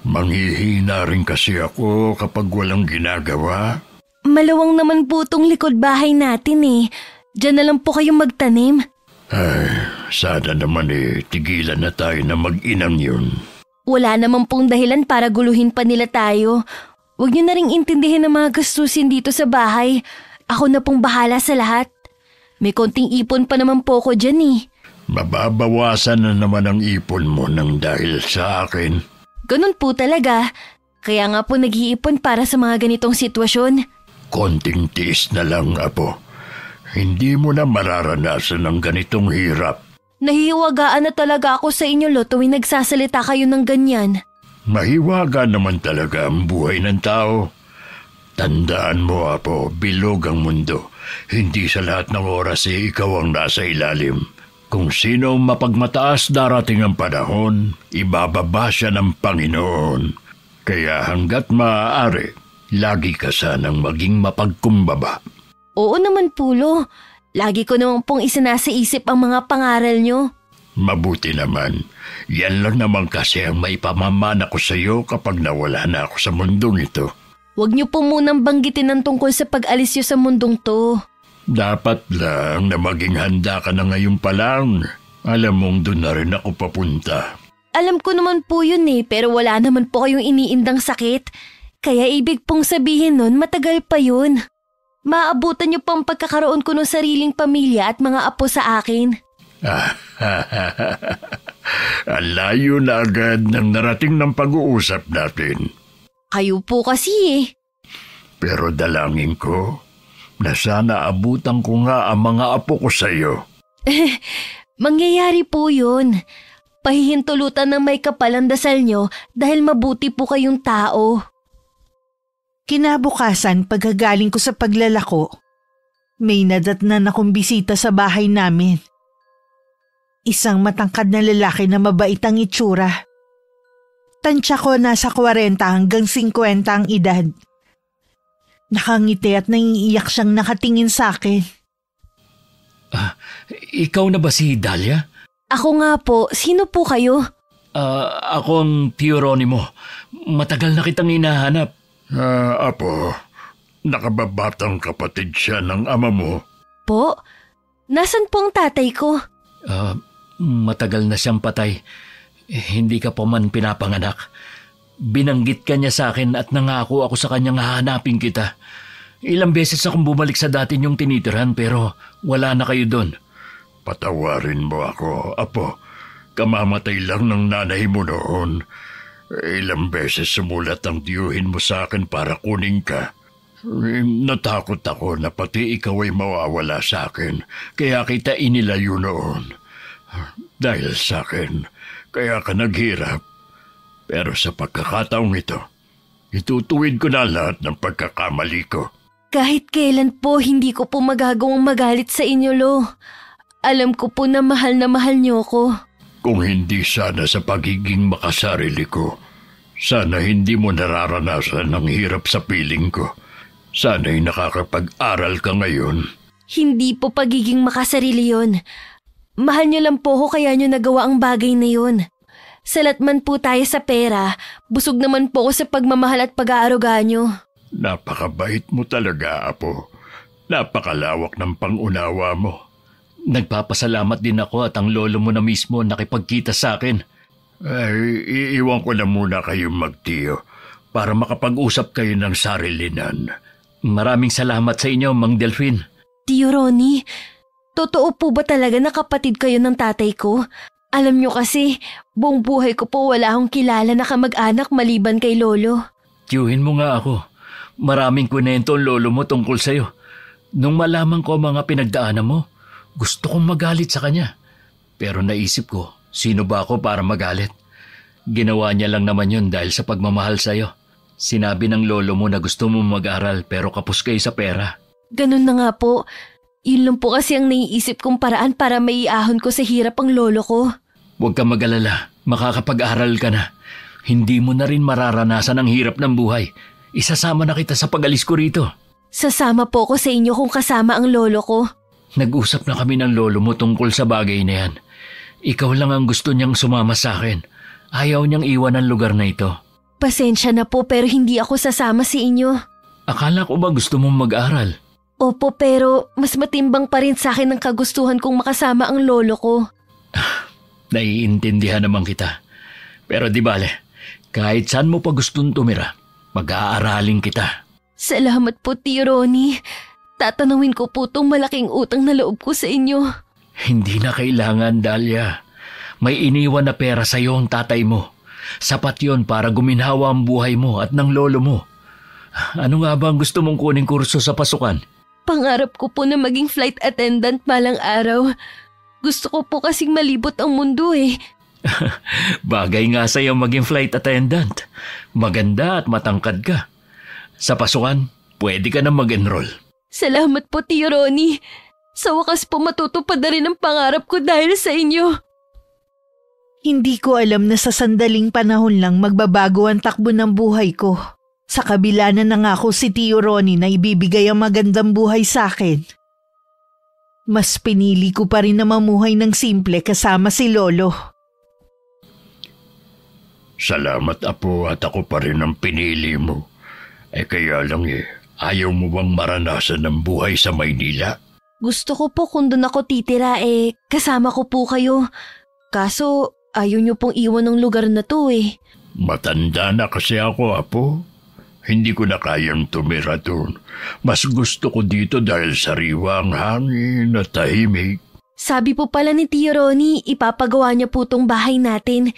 Speaker 2: Manghihina rin kasi ako kapag walang ginagawa.
Speaker 4: Malawang naman po tong likod bahay natin eh. Diyan na lang po kayong magtanim.
Speaker 2: Ay, sana naman tigilan na tayo na mag-inang yun.
Speaker 4: Wala naman pong dahilan para guluhin pa nila tayo. Huwag niyo na ring intindihin ang mga gastusin dito sa bahay. Ako na pong bahala sa lahat. May konting ipon pa naman po ko dyan eh.
Speaker 2: Mababawasan na naman ang ipon mo nang dahil sa akin.
Speaker 4: Ganun po talaga. Kaya nga po nag-iipon para sa mga ganitong sitwasyon.
Speaker 2: Konting tiis na lang, Apo. Hindi mo na mararanasan ng ganitong hirap.
Speaker 4: Nahihiwagaan na talaga ako sa inyo, Lo, tuwing nagsasalita kayo ng ganyan.
Speaker 2: Mahiwaga naman talaga ang buhay ng tao. Tandaan mo, Apo, bilog ang mundo. Hindi sa lahat ng oras ikaw ang nasa ilalim. Kung sino mapagmataas darating ang panahon, ibababa siya ng Panginoon. Kaya hanggat maaari, lagi ka sanang maging mapagkumbaba.
Speaker 4: Oo naman po, Lo. Lagi ko naman pong isinasa isip ang mga pangaral nyo.
Speaker 2: Mabuti naman. Yan lang naman kasi ang maipamamana ko sa iyo kapag nawala na ako sa mundong ito.
Speaker 4: Huwag niyo po munang banggitin ang tungkol sa pag-alis niyo sa mundong to.
Speaker 2: Dapat lang na maging handa ka na ngayon pa lang. Alam mong doon na rin ako papunta.
Speaker 4: Alam ko naman po yun pero wala naman po kayong iniindang sakit. Kaya ibig pong sabihin nun matagal pa yun. Maabutan niyo pang pagkakaroon ko ng sariling pamilya at mga apo sa akin.
Speaker 2: Ang layo na agad ng narating ng pag-uusap natin.
Speaker 4: Kayo po kasi
Speaker 2: Pero dalangin ko na sana abutan ko nga ang mga apo ko sa iyo.
Speaker 4: Mangyayari po yun. Pahihintulutan ng may kapalang dasal nyo dahil mabuti po kayong tao.
Speaker 3: Kinabukasan pagkagaling ko sa paglalako, may nadatnan akong bisita sa bahay namin. Isang matangkad na lalaki na mabait ang itsura. Tansya ko nasa 40 hanggang 50 ang edad. Nakangiti at naiiyak siyang nakatingin sa akin.
Speaker 6: Ikaw na ba si Dahlia?
Speaker 4: Ako nga po. Sino po kayo?
Speaker 6: Ako ang Tio Ronnie mo. Matagal na kitang hinahanap.
Speaker 2: Apo, nakababatang kapatid siya ng ama mo.
Speaker 4: Po? Nasaan po ang tatay ko?
Speaker 6: Matagal na siyang patay. Hindi ka pa man pinapanganak. Binanggit ka niya sa akin at nangako ako sa kanyang hahanapin kita. Ilang beses akong bumalik sa dati niyong tinitirhan pero wala na kayo doon.
Speaker 2: Patawarin mo ako, Apo. Kamamatay lang ng nanay mo noon. Ilang beses sumulat ang tiyuhin mo sa akin para kunin ka. Natakot ako na pati ikaw ay mawawala sa akin. Kaya kita inilayo noon. Dahil sa akin, kaya ka naghirap. Pero sa pagkakataong ito, itutuwid ko na lahat ng pagkakamali ko.
Speaker 4: Kahit kailan po, hindi ko po magagawang magalit sa inyo, Lo. Alam ko po na mahal niyo ko.
Speaker 2: Kung hindi sana sa pagiging makasarili ko, sana hindi mo nararanasan ang hirap sa piling ko. Sana'y nakakapag-aral ka ngayon.
Speaker 4: Hindi po pagiging makasarili yon. Mahal niyo lang po ko kaya niyo nagawa ang bagay na yon. Salat man po tayo sa pera, busog naman po ko sa pagmamahal at pag-aaruga niyo.
Speaker 2: Napakabait mo talaga, Apo. Napakalawak ng pangunawa mo.
Speaker 6: Nagpapasalamat din ako at ang lolo mo na mismo nakipagkita sa akin.
Speaker 2: Ay, iiwan ko na muna kayong magtiyo para makapag-usap kayo ng sarilinan.
Speaker 6: Maraming salamat sa inyo, Mang Delphine.
Speaker 4: Tio Ronnie, totoo po ba talaga na kapatid kayo ng tatay ko? Alam niyo kasi, buong buhay ko po wala akong kilala na kamag-anak maliban kay lolo.
Speaker 6: Tiyuhin mo nga ako. Maraming kwento ang lolo mo tungkol sa'yo. Nung malaman ko ang mga pinagdaanan mo, gusto kong magalit sa kanya. Pero naisip ko, sino ba ako para magalit? Ginawa niya lang naman yun dahil sa pagmamahal sa'yo. Sinabi ng lolo mo na gusto mo mag-aral pero kapos kayo sa pera.
Speaker 4: Ganun na nga po. Yun lang po kasi ang naiisip kong paraan para maiahon ko sa hirap ang lolo ko.
Speaker 6: Huwag kang mag-alala. Makakapag-aral ka na. Hindi mo na rin mararanasan ang hirap ng buhay. Isasama na kita sa pag-alis ko rito.
Speaker 4: Sasama po ko sa inyo kung kasama ang lolo ko.
Speaker 6: Nag-usap na kami ng lolo mo tungkol sa bagay na yan. Ikaw lang ang gusto niyang sumama sa akin. Ayaw niyang iwan ang lugar na ito.
Speaker 4: Pasensya na po pero hindi ako sasama sa inyo.
Speaker 6: Akala ko ba gusto mong mag-aral?
Speaker 4: Opo, pero mas matimbang pa rin sa akin ang kagustuhan kong makasama ang lolo ko.
Speaker 6: Naiintindihan naman kita. Pero di bale, kahit saan mo pa gustong tumira, mag-aaralin kita.
Speaker 4: Salamat po, Tio Ronnie. Tatanawin ko po tong malaking utang na loob ko sa inyo.
Speaker 6: Hindi na kailangan, Dahlia. May iniwan na pera sa iyo ang tatay mo. Sapat yon para guminhawa ang buhay mo at ng lolo mo. Ano nga ba ang gusto mong kuning kurso sa pasukan?
Speaker 4: Pangarap ko po na maging flight attendant balang araw. Gusto ko po kasing malibot ang mundo eh.
Speaker 6: Bagay nga sa'yo maging flight attendant. Maganda at matangkad ka. Sa pasukan, pwede ka na mag-enroll.
Speaker 4: Salamat po, Tio Ronnie. Sa wakas po matutupad na rin ang pangarap ko dahil sa inyo.
Speaker 3: Hindi ko alam na sa sandaling panahon lang magbabago ang takbo ng buhay ko. Sa kabila na nangako si Tio Ronnie na ibibigay ang magandang buhay sa akin. Mas pinili ko pa rin na mamuhay ng simple kasama si Lolo.
Speaker 2: Salamat, Apo, at ako pa rin ang pinili mo. Kaya lang ayaw mo bang maranasan ang buhay sa Maynila?
Speaker 4: Gusto ko po kung doon ako titira kasama ko po kayo. Kaso ayaw niyo pong iwan ng lugar na to eh.
Speaker 2: Matanda na kasi ako, Apo. Hindi ko na kayang tumira doon. Mas gusto ko dito dahil sariwa ang hangin at tahimik.
Speaker 4: Sabi po pala ni Tio Ronnie, ipapagawa niya po tong bahay natin.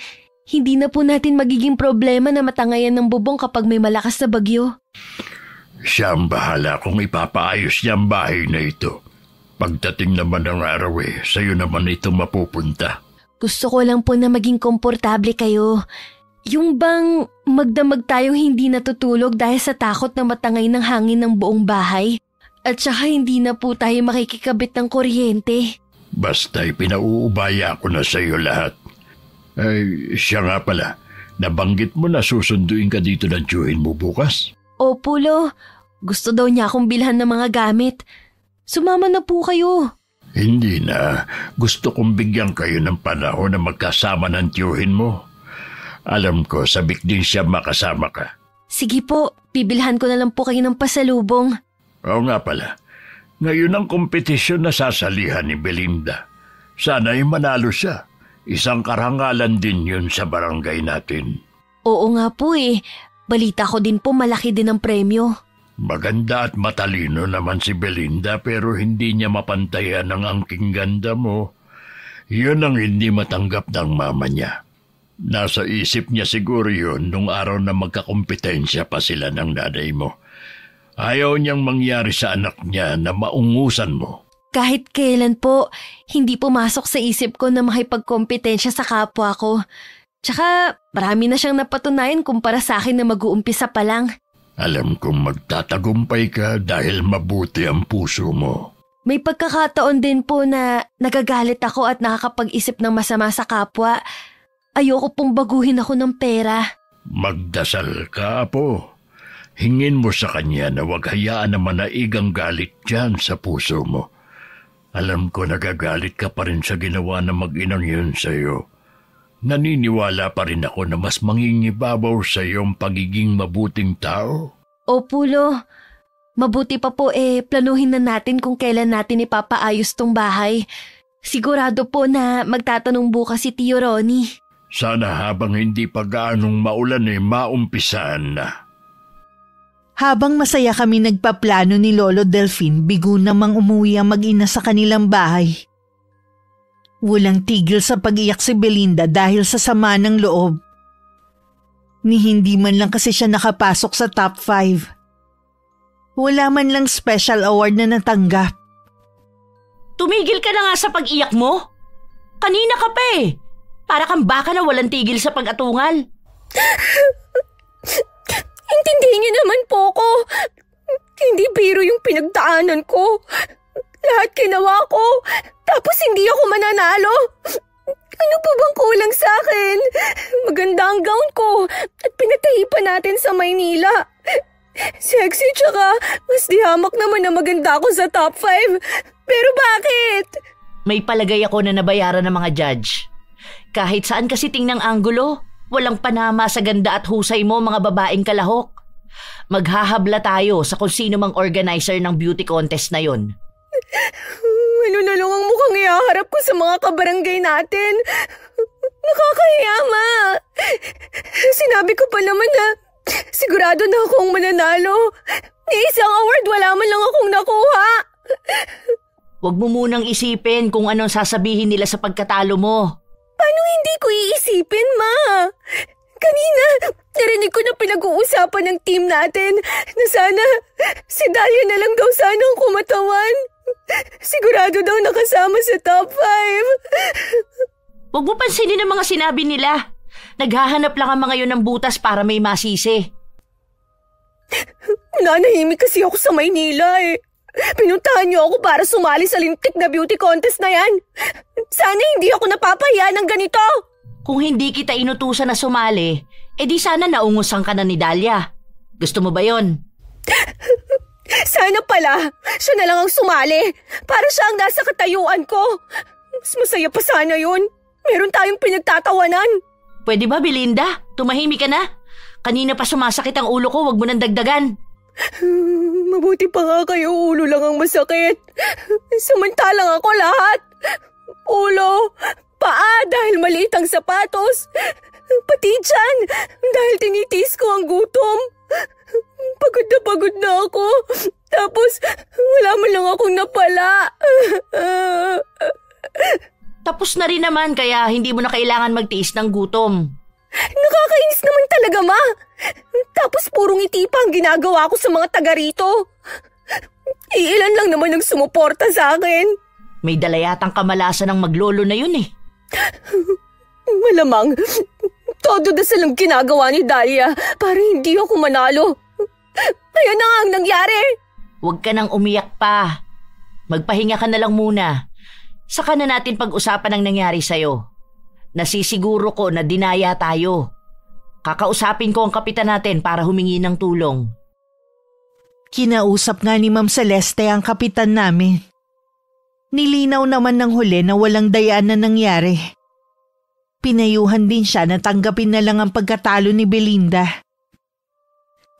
Speaker 4: Hindi na po natin magiging problema na matangayan ng bubong kapag may malakas na bagyo.
Speaker 2: Siya ang bahala kung ipapaayos niya ang bahay na ito. Pagdating naman ng araw sa'yo naman ito mapupunta.
Speaker 4: Gusto ko lang po na maging komportable kayo. Yung bang magdamag tayong hindi natutulog dahil sa takot na matangay ng hangin ng buong bahay? At saka hindi na po tayo makikikabit ng kuryente.
Speaker 2: Basta'y pinauubaya ko na sa iyo lahat. Siya nga pala, Nabanggit mo na susunduin ka dito ng tiyuhin mo bukas.
Speaker 4: Opo, Lo. Gusto daw niya akong bilhan ng mga gamit. Sumama na po kayo.
Speaker 2: Hindi na. Gusto kong bigyan kayo ng panahon na magkasama ng tiyuhin mo. Alam ko, sabik din siya makasama ka.
Speaker 4: Sige po, bibilhan ko na lang po kayo ng pasalubong.
Speaker 2: Oo nga pala. Ngayon ang kompetisyon na sasalihan ni Belinda. Sana'y manalo siya. Isang karangalan din yun sa barangay natin.
Speaker 4: Oo nga po eh. Balita ko din po malaki din ang premyo.
Speaker 2: Maganda at matalino naman si Belinda pero hindi niya mapantayan ang angking ganda mo. Yun ang hindi matanggap ng mama niya. Nasa isip niya siguro yun nung araw na magkakompetensya pa sila ng nanay mo. Ayaw niyang mangyari sa anak niya na maungusan mo.
Speaker 4: Kahit kailan po, hindi pumasok sa isip ko na makipagkompetensya sa kapwa ko. Tsaka marami na siyang napatunayan kumpara sa akin na mag-uumpisa pa lang.
Speaker 2: Alam kong magtatagumpay ka dahil mabuti ang puso mo.
Speaker 4: May pagkakataon din po na nagagalit ako at nakakapag-isip ng masama sa kapwa. Ayoko pong baguhin ako ng pera.
Speaker 2: Magdasal ka, Apo. Hingin mo sa kanya na huwag hayaan na manaig ang galit dyan sa puso mo. Alam ko nagagalit ka pa rin sa ginawa ng mag-inang yun sa'yo. Naniniwala pa rin ako na mas mangingibabaw sa iyong pagiging mabuting tao.
Speaker 4: Opo, Lo. Mabuti pa po planuhin na natin kung kailan natin ipapaayos tong bahay. Sigurado po na magtatanong bukas si Tio Ronnie.
Speaker 2: Sana habang hindi pa gaanong maulan maumpisaan na.
Speaker 3: Habang masaya kami nagpaplano ni Lolo Delfin, bigo namang umuwi ang mag-ina sa kanilang bahay. Walang tigil sa pag-iyak si Belinda dahil sa sama ng loob. Ni hindi man lang kasi siya nakapasok sa top 5. Wala man lang special award na natanggap.
Speaker 1: Tumigil ka na nga sa pag-iyak mo. Kanina ka pa eh. Para kang baka na walang tigil sa pag-atungal.
Speaker 5: Intindihin niyo naman po ko. Hindi biro yung pinagdaanan ko. Lahat ginawa ko. Tapos hindi ako mananalo. Ano po bang kulang sa akin? Maganda ang gown ko at pinatahi pa natin sa Maynila. Sexy tsaka mas dihamak naman na maganda ako sa top 5. Pero bakit?
Speaker 1: May palagay ako na nabayaran ng mga judge. Kahit saan kasi tingnang anggulo, walang panama sa ganda at husay mo mga babaeng kalahok. Maghahabla tayo sa kung sino mang organizer ng beauty contest na yon.
Speaker 5: Ano na lang ang mukhang ihaharap ko sa mga kabarangay natin? Nakakahiya, Ma. Sinabi ko pa naman na sigurado na akong mananalo. Ni isang award wala man lang akong nakuha.
Speaker 1: Huwag mo munang isipin kung anong sasabihin nila sa pagkatalo mo.
Speaker 5: Paano hindi ko iisipin, Ma? Kanina, narinig ko na pinag-uusapan ng team natin na sana si Dahlia na lang daw sana ang kumatawan. Sigurado daw nakasama sa top 5.
Speaker 1: Huwag mo pansinin ang mga sinabi nila. Naghahanap lang ang mga yun ng butas para may masisi.
Speaker 5: Nanahimik kasi ako sa Maynila eh. Pinuntahan niyo ako para sumali sa lintik na beauty contest na yan. Sana hindi ako napapahiya ng ganito.
Speaker 1: Kung hindi kita inutusan na sumali, edi sana naungusan ka na ni Dahlia. Gusto mo ba yon?
Speaker 5: Sana pala, siya na lang ang sumali. Para siya ang nasa katayuan ko. Mas masaya pa sana yun. Meron tayong pinagtatawanan.
Speaker 1: Pwede ba, Belinda? Tumahimik ka na. Kanina pa sumasakit ang ulo ko, wag mo nang dagdagan.
Speaker 5: Mabuti pa nga kayo, ulo lang ang masakit. Samantalang ako lahat. Ulo, paa dahil maliit ang sapatos. Pati tiyan dahil tinitiis ko ang gutom. Pagod na ako. Tapos wala man lang akong napala.
Speaker 1: Tapos na rin naman kaya hindi mo na kailangan magtiis ng gutom.
Speaker 5: Nakakainis naman talaga, Ma. Tapos purong ngiti pa ang ginagawa ko sa mga taga rito. Iilan lang naman ang sumuporta sa akin.
Speaker 1: May dala yatang kamalasan ng maglolo na yun eh.
Speaker 5: Malamang, todo dasal ang ginagawa ni Dahlia para hindi ako manalo. Ayan na nga ang nangyari.
Speaker 1: Huwag ka nang umiyak pa. Magpahinga ka na lang muna. Saka na natin pag-usapan ang nangyari sa'yo. Nasisiguro ko na dinaya tayo. Kakausapin ko ang kapitan natin para humingi ng tulong.
Speaker 3: Kinausap nga ni Ma'am Celeste ang kapitan namin. Nilinaw naman ng huli na walang dayaan na nangyari. Pinayuhan din siya na tanggapin na lang ang pagkatalo ni Belinda.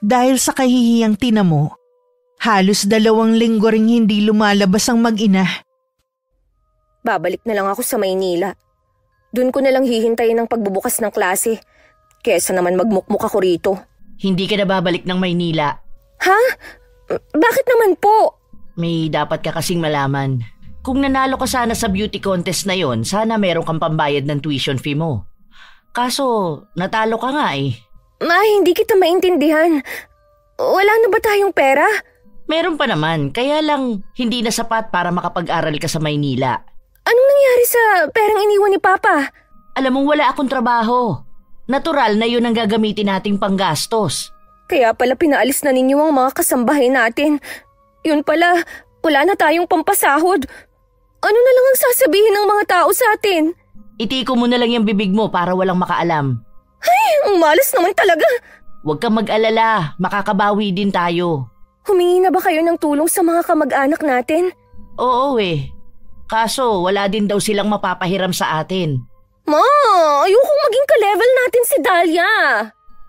Speaker 3: Dahil sa kahihiyang tinamo, halos 2 linggo ring hindi lumalabas ang mag-ina.
Speaker 5: Babalik na lang ako sa Maynila. Doon ko na lang hihintayin ang pagbubukas ng klase. Kesa naman magmukmuk ako rito.
Speaker 1: Hindi ka na babalik ng Maynila.
Speaker 5: Ha? Bakit naman po?
Speaker 1: May dapat ka kasing malaman. Kung nanalo ka sana sa beauty contest na yon, sana meron kang pambayad ng tuition fee mo. Kaso, natalo ka nga eh.
Speaker 5: Ma, hindi kita maintindihan. Wala na ba tayong pera?
Speaker 1: Meron pa naman, kaya lang hindi na sapat para makapag-aral ka sa Maynila.
Speaker 5: Anong nangyari sa perang iniwan ni Papa?
Speaker 1: Alam mong wala akong trabaho. Natural na yun ang gagamitin nating panggastos.
Speaker 5: Kaya pala pinaalis na ninyo ang mga kasambahay natin. Yun pala, wala na tayong pampasahod. Ano na lang ang sasabihin ng mga tao sa atin?
Speaker 1: Itiko mo na lang yung bibig mo para walang makaalam.
Speaker 5: Ay, ang malas naman talaga.
Speaker 1: Huwag kang mag-alala, makakabawi din tayo.
Speaker 5: Humingi na ba kayo ng tulong sa mga kamag-anak natin?
Speaker 1: Oo eh. Kaso wala din daw silang mapapahiram sa atin.
Speaker 5: Ma, ayokong maging ka-level natin si Dahlia.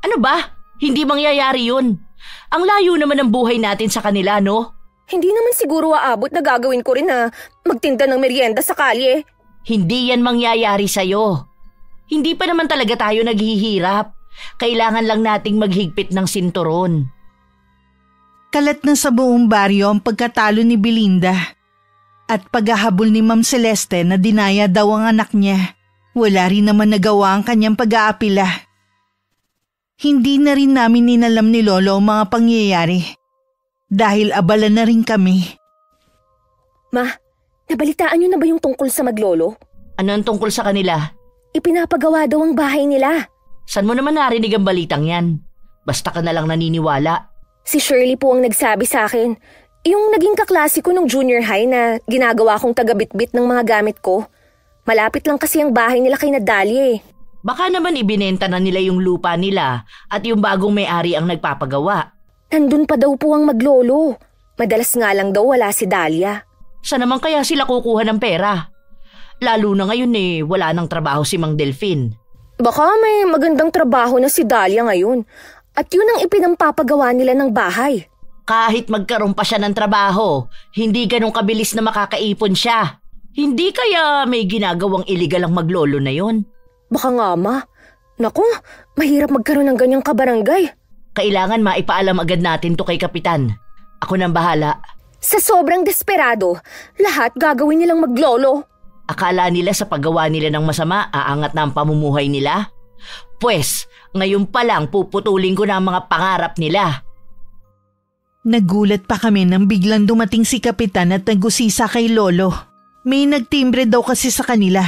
Speaker 1: Ano ba? Hindi mangyayari yun. Ang layo naman ng buhay natin sa kanila, no?
Speaker 5: Hindi naman siguro aabot na gagawin ko rin na magtinda ng merienda sa kalye.
Speaker 1: Hindi yan mangyayari sa'yo. Hindi pa naman talaga tayo naghihirap. Kailangan lang nating maghigpit ng sinturon.
Speaker 3: Kalat na sa buong baryo ang pagkatalo ni Belinda at paghahabol ni Ma'am Celeste na dinaya daw ang anak niya. Wala rin naman nagawa ang kanyang pag-aapila. Hindi na rin namin ninalam ni Lolo ang mga pangyayari dahil abala na rin kami.
Speaker 5: Ma, nabalitaan niyo na ba yung tungkol sa maglolo?
Speaker 1: Ano ang tungkol sa kanila?
Speaker 5: Ipinapagawa daw ang bahay nila.
Speaker 1: Saan mo naman narinig ang balitang yan? Basta ka na lang naniniwala.
Speaker 5: Si Shirley po ang nagsabi sa akin. Yung naging kaklase ko nung junior high na ginagawa kong taga-bitbit ng mga gamit ko. Malapit lang kasi ang bahay nila kay Nadalia eh.
Speaker 1: Baka naman ibinenta na nila yung lupa nila at yung bagong may-ari ang nagpapagawa.
Speaker 5: Nandun pa daw po ang maglolo. Madalas nga lang daw wala si Dahlia.
Speaker 1: Saan naman kaya sila kukuha ng pera? Lalo na ngayon eh, wala nang trabaho si Mang Delfin.
Speaker 5: Baka may magandang trabaho na si Dahlia ngayon. At yun ang ipinampapagawa nila ng bahay.
Speaker 1: Kahit magkaroon pa siya ng trabaho, hindi ganun kabilis na makakaipon siya. Hindi kaya may ginagawang iligal ang maglolo na yon?
Speaker 5: Baka nga ma. Naku, mahirap magkaroon ng ganyang kabarangay.
Speaker 1: Kailangan maipaalam agad natin to kay Kapitan. Ako nang bahala.
Speaker 5: Sa sobrang desperado, lahat gagawin nilang maglolo.
Speaker 1: Akala nila sa paggawa nila ng masama, aangat na ang pamumuhay nila? Pwes, ngayon pa lang puputulin ko na ang mga pangarap nila.
Speaker 3: Nagulat pa kami nang biglang dumating si Kapitan at nagusisa kay Lolo. May nagtimbre daw kasi sa kanila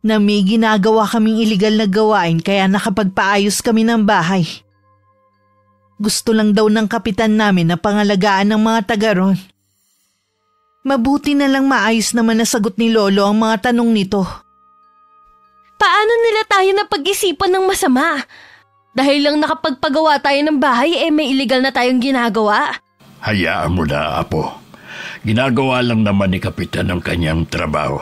Speaker 3: na may ginagawa kaming iligal na gawain kaya nakapagpaayos kami ng bahay. Gusto lang daw ng kapitan namin na pangalagaan ng mga taga ron. Mabuti na lang maayos naman na sagot ni Lolo ang mga tanong nito.
Speaker 4: Paano nila tayo napag-isipan ng masama? Dahil lang nakapagpagawa tayo ng bahay may illegal na tayong ginagawa.
Speaker 2: Hayaan mo na, Apo. Ginagawa lang naman ni Kapitan ang kanyang trabaho.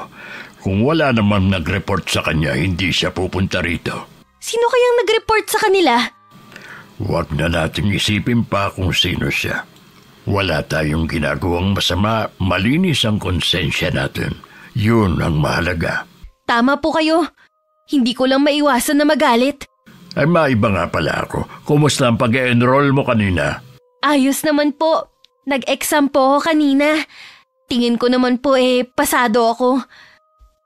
Speaker 2: Kung wala namang nag-report sa kanya, hindi siya pupunta rito.
Speaker 4: Sino kayang nag-report sa kanila?
Speaker 2: Huwag na nating isipin pa kung sino siya. Wala tayong ginagawang masama, malinis ang konsensya natin. Yun ang mahalaga.
Speaker 4: Tama po kayo. Hindi ko lang maiwasan na magalit.
Speaker 2: Ay maiba nga pala ako. Kumusta ang pag-enroll mo kanina?
Speaker 4: Ayos naman po. Nag-exam po ako kanina. Tingin ko naman po pasado ako.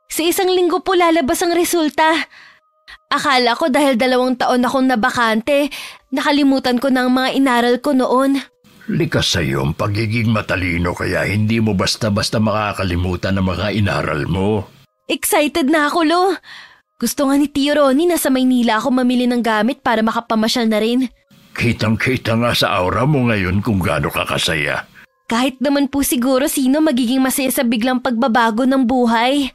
Speaker 4: Sa 1 linggo po lalabas ang resulta. Akala ko dahil 2 taon akong nabakante, nakalimutan ko na ang mga inaral ko noon.
Speaker 2: Likas sa iyo ang pagiging matalino kaya hindi mo basta-basta makakalimutan ang mga inaral mo.
Speaker 4: Excited na ako, Lo. Gusto nga ni Tio Ronnie na sa Maynila ako mamili ng gamit para makapamasyal na rin.
Speaker 2: Kitang-kita nga sa aura mo ngayon kung gaano ka kasaya.
Speaker 4: Kahit naman po siguro sino magiging masaya sa biglang pagbabago ng buhay.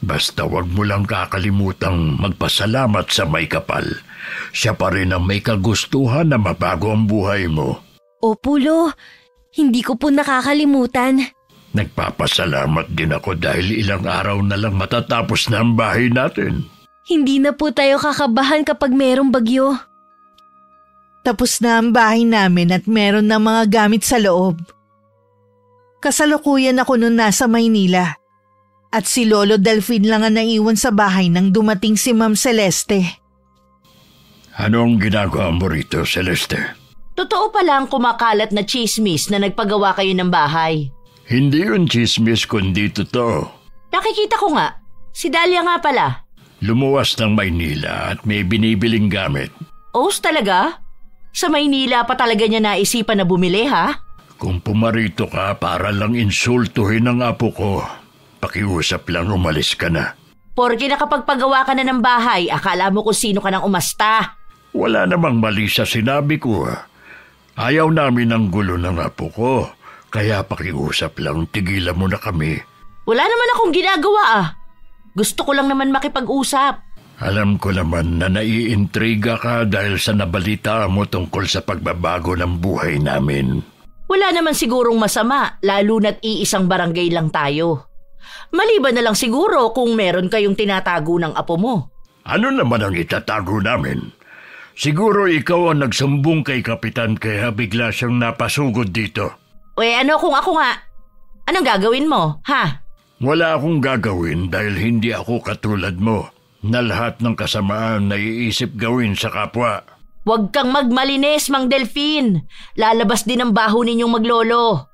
Speaker 2: Basta wag mo lang kakalimutang magpasalamat sa may kapal. Siya pa rin ang may kagustuhan na mabago ang buhay mo.
Speaker 4: Opo, Lo. Hindi ko po nakakalimutan.
Speaker 2: Nagpapasalamat din ako dahil ilang araw na lang matatapos na ang bahay natin.
Speaker 4: Hindi na po tayo kakabahan kapag merong bagyo.
Speaker 3: Tapos na ang bahay namin at meron ng mga gamit sa loob. Kasalukuyan ako noon nasa Maynila. At si Lolo Delfin lang ang naiwan sa bahay nang dumating si Ma'am Celeste.
Speaker 2: Anong ginagawa mo rito, Celeste?
Speaker 1: Totoo pala ang kumakalat na chismis na nagpagawa kayo ng bahay.
Speaker 2: Hindi yun chismis kundi totoo.
Speaker 1: Nakikita ko nga. Si Dahlia nga pala.
Speaker 2: Lumuwas ng Maynila at may binibiling gamit.
Speaker 1: Os talaga? Sa Maynila pa talaga niya naisipan na bumili, ha?
Speaker 2: Kung pumarito ka para lang insultuhin ang apo ko, pakiusap lang umalis ka na.
Speaker 1: Porke nakapagpagawa ka na ng bahay, akala mo kung sino ka nang umasta.
Speaker 2: Wala namang mali sa sinabi ko. Ayaw namin ang gulo ng apo ko. Kaya pakiusap lang, tigilan mo na kami.
Speaker 1: Wala naman akong ginagawa Gusto ko lang naman makipag-usap.
Speaker 2: Alam ko naman na naiintriga ka dahil sa nabalita mo tungkol sa pagbabago ng buhay namin.
Speaker 1: Wala naman sigurong masama, lalo na't iisang barangay lang tayo. Maliban na lang siguro kung meron kayong tinatago ng apo mo.
Speaker 2: Ano naman ang itatago namin? Siguro ikaw ang nagsumbong kay Kapitan kaya bigla siyang napasugod dito.
Speaker 1: Ano kung ako nga? Anong gagawin mo, ha?
Speaker 2: Wala akong gagawin dahil hindi ako katulad mo na lahat ng kasamaan naiisip gawin sa kapwa.
Speaker 1: Huwag kang magmalinis, Mang Delfin. Lalabas din ang baho ninyong maglolo.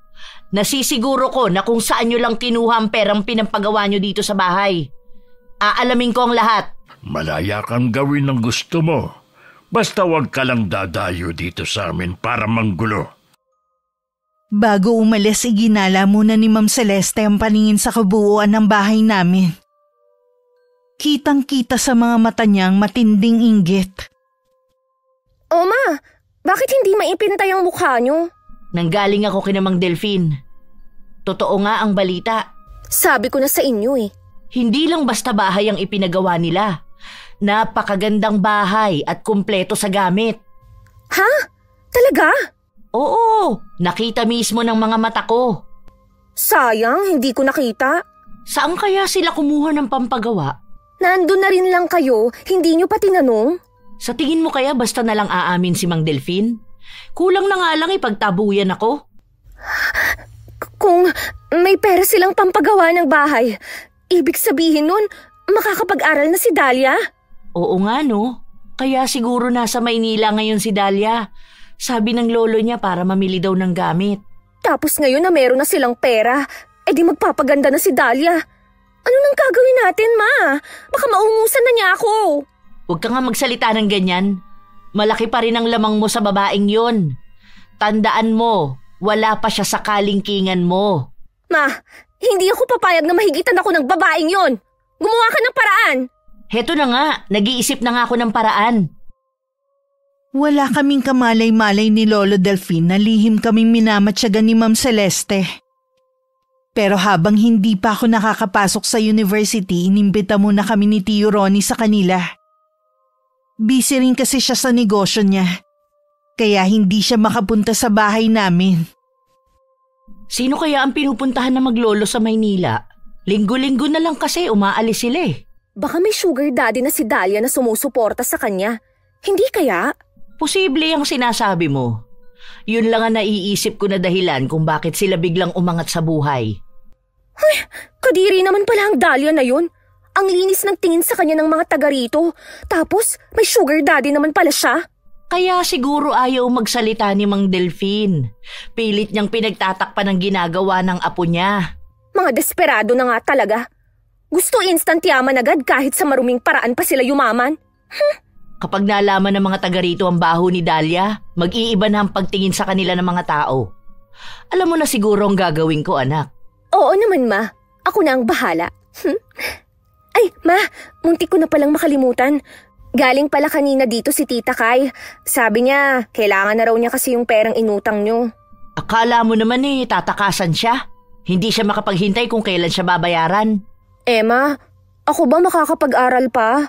Speaker 1: Nasisiguro ko na kung saan nyo lang kinuha ang perang pinampagawa nyo dito sa bahay. Aalamin ko ang lahat.
Speaker 2: Malaya kang gawin ng gusto mo. Basta huwag ka lang dadayo dito sa amin para manggulo.
Speaker 3: Bago umalis, iginala muna ni Ma'am Celeste ang paningin sa kabuuan ng bahay namin. Kitang-kita sa mga mata niyang matinding inggit.
Speaker 5: Ma, bakit hindi maipintay ang mukha niyo?
Speaker 1: Nanggaling ako kina Mang Delfin. Totoo nga ang balita.
Speaker 5: Sabi ko na sa inyo
Speaker 1: Hindi lang basta bahay ang ipinagawa nila. Napakagandang bahay at kumpleto sa gamit.
Speaker 5: Ha? Talaga?
Speaker 1: Oo, nakita mismo ng mga mata ko.
Speaker 5: Sayang, hindi ko nakita.
Speaker 1: Saan kaya sila kumuha ng pampagawa?
Speaker 5: Nandun na rin lang kayo, hindi nyo pa tinanong?
Speaker 1: Sa tingin mo kaya basta na lang aamin si Mang Delfin? Kulang na nga lang ipagtabuyan ako.
Speaker 5: Kung may pera silang pampagawa ng bahay, ibig sabihin nun, makakapag-aral na si Dahlia?
Speaker 1: Oo nga no, kaya siguro nasa Maynila ngayon si Dahlia. Sabi ng lolo niya para mamili daw ng gamit.
Speaker 5: Tapos ngayon na meron na silang pera, edi magpapaganda na si Dahlia. Ano nang gagawin natin, Ma? Baka maungusan na niya ako.
Speaker 1: Huwag ka nga magsalita ng ganyan. Malaki pa rin ang lamang mo sa babaeng yon. Tandaan mo, wala pa siya sa kalingkingan mo.
Speaker 5: Ma, hindi ako papayag na mahigitan ako ng babaeng yon. Gumawa ka ng paraan.
Speaker 1: Heto na nga, nag-iisip na nga ako ng paraan.
Speaker 3: Wala kaming kamalay-malay ni Lolo Delfin na lihim kaming minamatyagan ni Ma'am Celeste. Pero habang hindi pa ako nakakapasok sa university, inimbita muna kami ni Tio Ronnie sa kanila. Busy rin kasi siya sa negosyo niya, kaya hindi siya makapunta sa bahay namin.
Speaker 1: Sino kaya ang pinupuntahan na maglolo sa Maynila? Linggo-linggo na lang kasi umaalis sila
Speaker 5: Baka may sugar daddy na si Dahlia na sumusuporta sa kanya. Hindi kaya?
Speaker 1: Posible ang sinasabi mo. Yun lang ang naiisip ko na dahilan kung bakit sila biglang umangat sa buhay.
Speaker 5: Ay, kadiri naman pala ang Dahlia na yun. Ang linis ng tingin sa kanya ng mga taga rito. Tapos may sugar daddy naman pala siya.
Speaker 1: Kaya siguro ayaw magsalita ni Mang Delfin. Pilit niyang pinagtatakpan ang ginagawa ng apo niya.
Speaker 5: Mga desperado na nga talaga. Gusto instant yaman agad kahit sa maruming paraan pa sila yumaman.
Speaker 1: Kapag nalaman ng mga taga rito ang baho ni Dahlia, mag-iiba na ang pagtingin sa kanila ng mga tao. Alam mo na siguro ang gagawin ko, anak.
Speaker 5: Oo naman, Ma. Ako na ang bahala. Ay, Ma, muntik ko na palang makalimutan. Galing pala kanina dito si Tita Kay. Sabi niya, kailangan na raw niya kasi yung perang inutang niyo.
Speaker 1: Akala mo naman tatakasan siya. Hindi siya makapaghintay kung kailan siya babayaran.
Speaker 5: Ma, Ako ba makakapag-aral pa?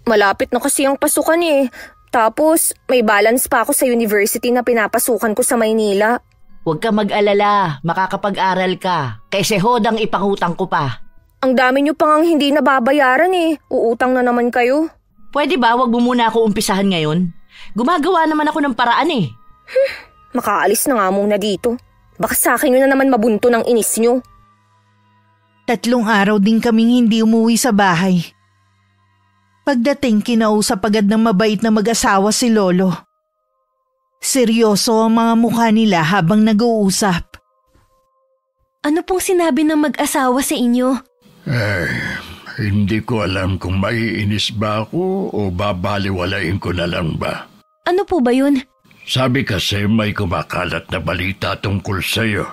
Speaker 5: Malapit na kasi ang pasukan eh. Tapos may balance pa ako sa university na pinapasukan ko sa Maynila.
Speaker 1: Huwag ka mag-alala, makakapag-aral ka. Kaysa hodang ipangutang ko pa.
Speaker 5: Ang dami niyo pang hindi nababayaran eh. Uutang na naman kayo.
Speaker 1: Pwede ba wag mo muna ako umpisahan ngayon? Gumagawa naman ako ng paraan eh.
Speaker 5: Makaalis na nga muna dito. Baka sa akin yun na naman mabunto ng inis niyo.
Speaker 3: 3 araw din kaming hindi umuwi sa bahay. Pagdating, kinausap agad ng mabait na mag-asawa si Lolo. Seryoso ang mga mukha nila habang nag-uusap.
Speaker 4: Ano pong sinabi ng mag-asawa sa inyo?
Speaker 2: Hindi ko alam kung maiinis ba ako o babaliwalain ko na lang ba.
Speaker 4: Ano po ba yun?
Speaker 2: Sabi kasi may kumakalat na balita tungkol sa'yo.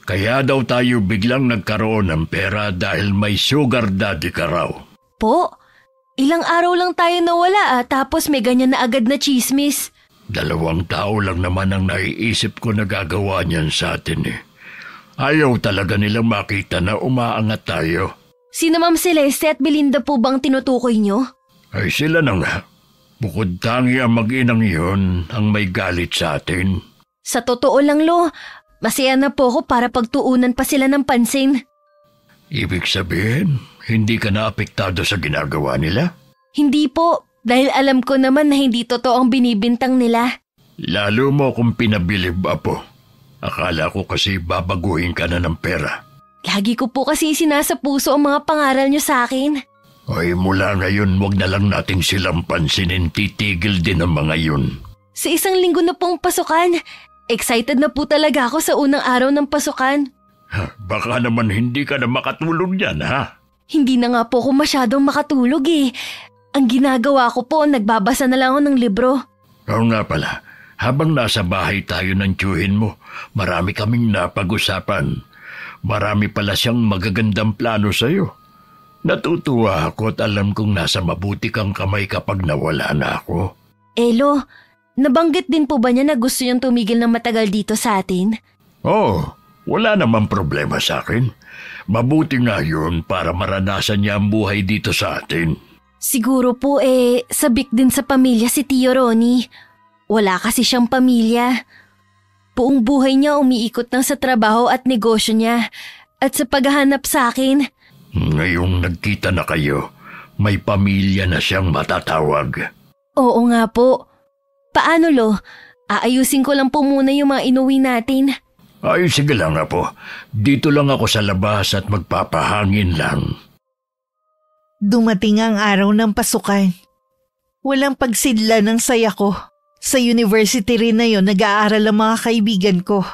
Speaker 2: Kaya daw tayo biglang nagkaroon ng pera dahil may sugar daddy ka raw.
Speaker 4: Po, ilang araw lang tayo nawala tapos may ganyan na agad na chismis.
Speaker 2: 2 tao lang naman ang naiisip ko na gagawa niyan sa atin eh. Ayaw talaga nilang makita na umaangat tayo.
Speaker 4: Sina Ma'am Celeste at Belinda po bang tinutukoy nyo?
Speaker 2: Ay sila na nga. Bukod tangi ang mag-inang yun ang may galit sa atin.
Speaker 4: Sa totoo lang, Lo, masaya na po ako para pagtuunan pa sila ng pansin.
Speaker 2: Ibig sabihin, hindi ka naapektado sa ginagawa nila?
Speaker 4: Hindi po, dahil alam ko naman na hindi totoo ang binibintang nila.
Speaker 2: Lalo mo kung pinabilib, Apo. Akala ko kasi babaguhin ka na ng pera.
Speaker 4: Lagi ko po kasi sinasa puso ang mga pangaral nyo sa akin.
Speaker 2: Ay mula ngayon, wag na lang nating silang pansinin, titigil din ang mga yun.
Speaker 4: Sa 1 linggo na pong pasukan, excited na po talaga ako sa unang araw ng pasukan.
Speaker 2: Baka naman hindi ka na makatulog yan, ha?
Speaker 4: Hindi na nga po ako masyadong makatulog eh. Ang ginagawa ko po, nagbabasa na lang ako ng libro.
Speaker 2: Oo nga pala, habang nasa bahay tayo ng tiyuhin mo, marami kaming napag-usapan. Marami pala siyang magagandang plano sa'yo. Natutuwa ako at alam kong nasa mabuti kang kamay kapag nawala na ako.
Speaker 4: Elo, nabanggit din po ba niya na gusto niyang tumigil ng matagal dito sa atin?
Speaker 2: Oo, wala namang problema sa akin. Mabuti nga yun para maranasan niya ang buhay dito sa atin.
Speaker 4: Siguro po sabik din sa pamilya si Tio Ronnie. Wala kasi siyang pamilya. Buong buhay niya umiikot lang sa trabaho at negosyo niya at sa paghahanap sa akin.
Speaker 2: Ngayong nagkita na kayo, may pamilya na siyang matatawag.
Speaker 4: Oo nga po. Paano, Lo? Aayusin ko lang po muna yung mga inuwi natin.
Speaker 2: Ay, sige lang Apo. Dito lang ako sa labas at magpapahangin lang.
Speaker 3: Dumating ang araw ng pasukan. Walang pagsidla ng saya ko. Sa university rin na yon nag-aaral ang mga kaibigan ko.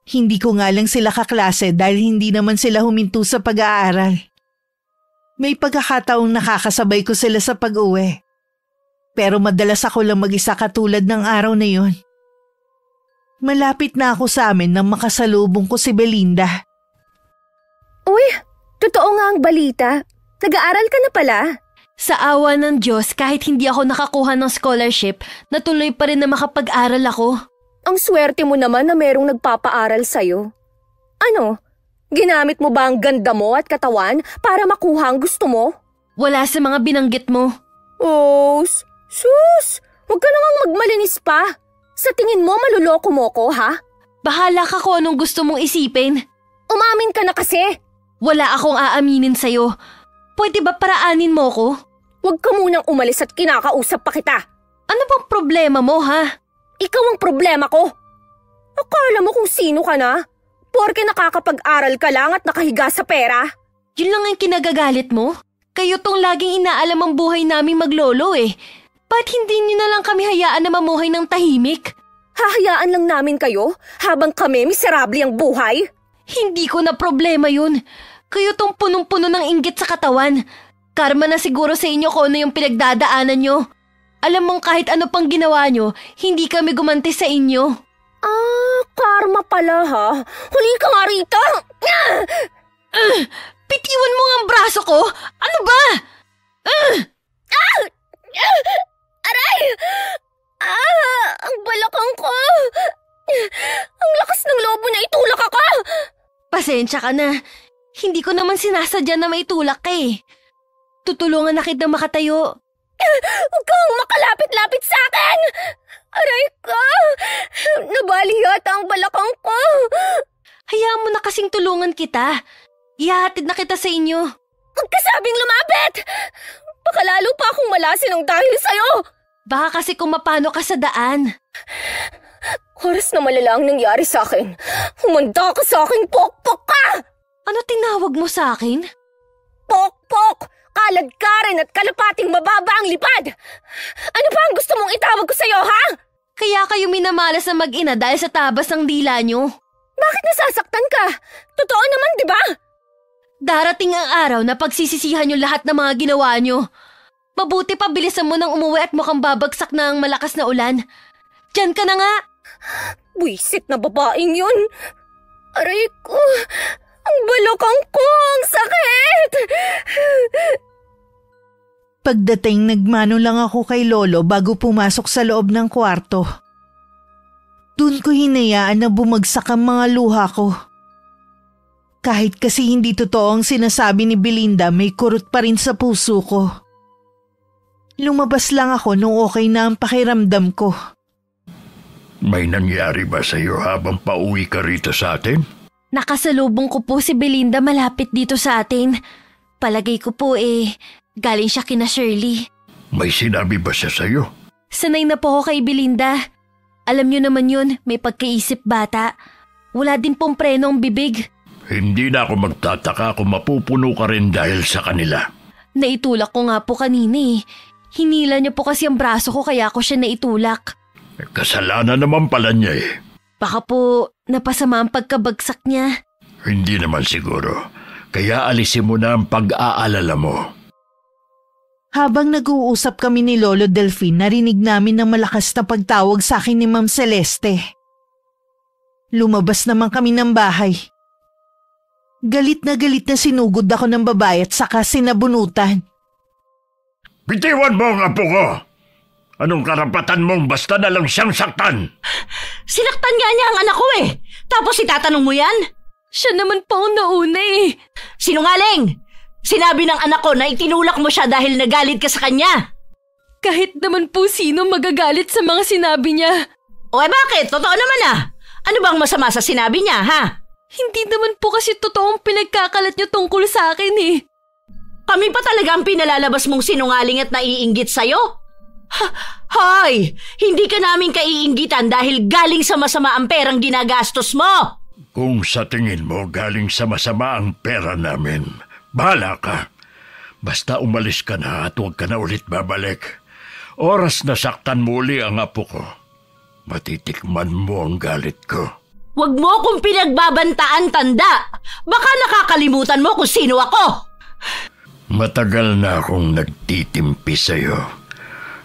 Speaker 3: Hindi ko nga lang sila kaklase dahil hindi naman sila huminto sa pag-aaral. May pagkakataong nakakasabay ko sila sa pag-uwi. Pero madalas ako lang mag-isa katulad ng araw na yon. Malapit na ako sa amin nang makasalubong ko si Belinda.
Speaker 5: Uy, totoo nga ang balita. Nag-aaral ka na pala.
Speaker 4: Sa awa ng Diyos, kahit hindi ako nakakuha ng scholarship, natuloy pa rin na makapag-aral ako.
Speaker 5: Ang swerte mo naman na merong nagpapaaral sa'yo. Ano? Ginamit mo ba ang ganda mo at katawan para makuha ang gusto mo?
Speaker 4: Wala sa mga binanggit mo.
Speaker 5: Oh, sus! Huwag ka namang magmalinis pa. Sa tingin mo maluloko mo ko, ha?
Speaker 4: Bahala ka kung anong gusto mong isipin.
Speaker 5: Umamin ka na kasi.
Speaker 4: Wala akong aaminin sa'yo. Pwede ba paraanin mo ko?
Speaker 5: Huwag ka munang umalis at kinakausap pa kita.
Speaker 4: Ano bang problema mo, ha?
Speaker 5: Ikaw ang problema ko. Akala mo kung sino ka na? Porke nakakapag-aral ka lang at nakahiga sa pera?
Speaker 4: Yun lang ang kinagagalit mo? Kayo tong laging inaalam ang buhay naming maglolo eh. Ba't hindi niyo na lang kami hayaan na mamuhay ng tahimik?
Speaker 5: Hahayaan lang namin kayo habang kami miserable ang buhay?
Speaker 4: Hindi ko na problema yun. Kayo tong punong-puno ng inggit sa katawan. Karma na siguro sa inyo kung ano yung pinagdadaanan nyo. Alam mong kahit ano pang ginawa nyo, hindi kami gumanti sa inyo.
Speaker 5: Karma pala ha. Huli ka nga rito.
Speaker 4: Bitiwan mo nga ang braso ko. Ano ba?
Speaker 5: Aray! Ang balakang ko. Ang lakas ng lobo na itulak ako.
Speaker 4: Pasensya ka na. Hindi ko naman sinasadya na maitulak ka eh. Tutulungan na kitang makatayo.
Speaker 5: Huwag kang makalapit-lapit sa akin! Aray ko! Nabali yata ang balakang ko!
Speaker 4: Hayaan mo na kasing tulungan kita. Ihahatid na kita sa inyo.
Speaker 5: Huwag ka sabing lumapit! Baka lalo pa akong malasin ng dahil sa'yo!
Speaker 4: Baka kasi kung mapano ka sa daan.
Speaker 5: Oras na malala ang nangyari sa akin. Humanda ka sa akin, pokpok ka!
Speaker 4: Ano tinawag mo sa akin?
Speaker 5: Pokpok! Kalad-karen at kalapating mababa ang lipad! Ano pa ang gusto mong itawag ko sa'yo, ha?
Speaker 4: Kaya kayo minamalas na mag-ina dahil sa tabas ng dila nyo.
Speaker 5: Bakit nasasaktan ka? Totoo naman, di ba?
Speaker 4: Darating ang araw na pagsisisihan nyo lahat ng mga ginawa nyo. Mabuti pa bilisan mo nang umuwi at mukhang babagsak na ang malakas na ulan. Diyan ka na nga.
Speaker 5: Buisit na babaeng yun. Aray ko, ang balakang ko, ang sakit!
Speaker 3: Pagdating, nagmano lang ako kay Lolo bago pumasok sa loob ng kwarto. Doon ko hinayaan na bumagsak ang mga luha ko. Kahit kasi hindi totoo ang sinasabi ni Belinda, may kurot pa rin sa puso ko. Lumabas lang ako nung okay na ang pakiramdam ko.
Speaker 2: May nangyari ba sa'yo habang pauwi ka rito sa atin?
Speaker 4: Nakasalubong ko po si Belinda malapit dito sa atin. Palagay ko po galing siya kina Shirley.
Speaker 2: May sinabi ba siya sa'yo?
Speaker 4: Sanay na po ako kay Belinda. Alam niyo naman yun, may pagkaisip bata. Wala din pong preno ang bibig.
Speaker 2: Hindi na ako magtataka kung mapupuno ka rin dahil sa kanila.
Speaker 4: Naitulak ko nga po kanina eh. Hinila niya po kasi ang braso ko kaya ako siya naitulak.
Speaker 2: Kasalanan naman pala niya eh.
Speaker 4: Baka po napasama ang pagkabagsak niya.
Speaker 2: Hindi naman siguro. Kaya alisin mo na ang pag-aalala mo.
Speaker 3: Habang nag-uusap kami ni Lolo Delphine, narinig namin ng malakas na pagtawag sa akin ni Ma'am Celeste. Lumabas naman kami ng bahay. Galit na sinugod ako ng babae at saka sinabunutan.
Speaker 2: Bitiwan mo ang apo ko! Anong karapatan mong basta na lang siyang saktan?
Speaker 1: Sinaktan nga niya ang anak ko eh. Tapos itatanong mo yan?
Speaker 4: Siya naman po ang nauna eh.
Speaker 1: Sinungaling! Sinabi ng anak ko na itinulak mo siya dahil nagalit ka sa kanya.
Speaker 4: Kahit naman po sino magagalit sa mga sinabi niya.
Speaker 1: O bakit? Totoo naman ah. Ano bang masama sa sinabi niya, ha?
Speaker 4: Hindi naman po kasi totoong pinagkakalat niyo tungkol sa akin eh.
Speaker 1: Kami pa talaga ang pinalalabas mong sinungaling at naiinggit sa'yo? Hoy! Hindi ka namin kaiinggitan dahil galing sa masama ang perang ginagastos mo!
Speaker 2: Kung sa tingin mo galing sa masama ang pera namin, bahala ka. Basta umalis ka na at huwag ka na ulit babalik. Oras na saktan mo uli ang apo ko. Matitikman mo ang galit ko.
Speaker 1: Huwag mo akong pinagbabantaan, tanda! Baka nakakalimutan mo kung sino ako!
Speaker 2: Matagal na akong nagtitimpi sa'yo.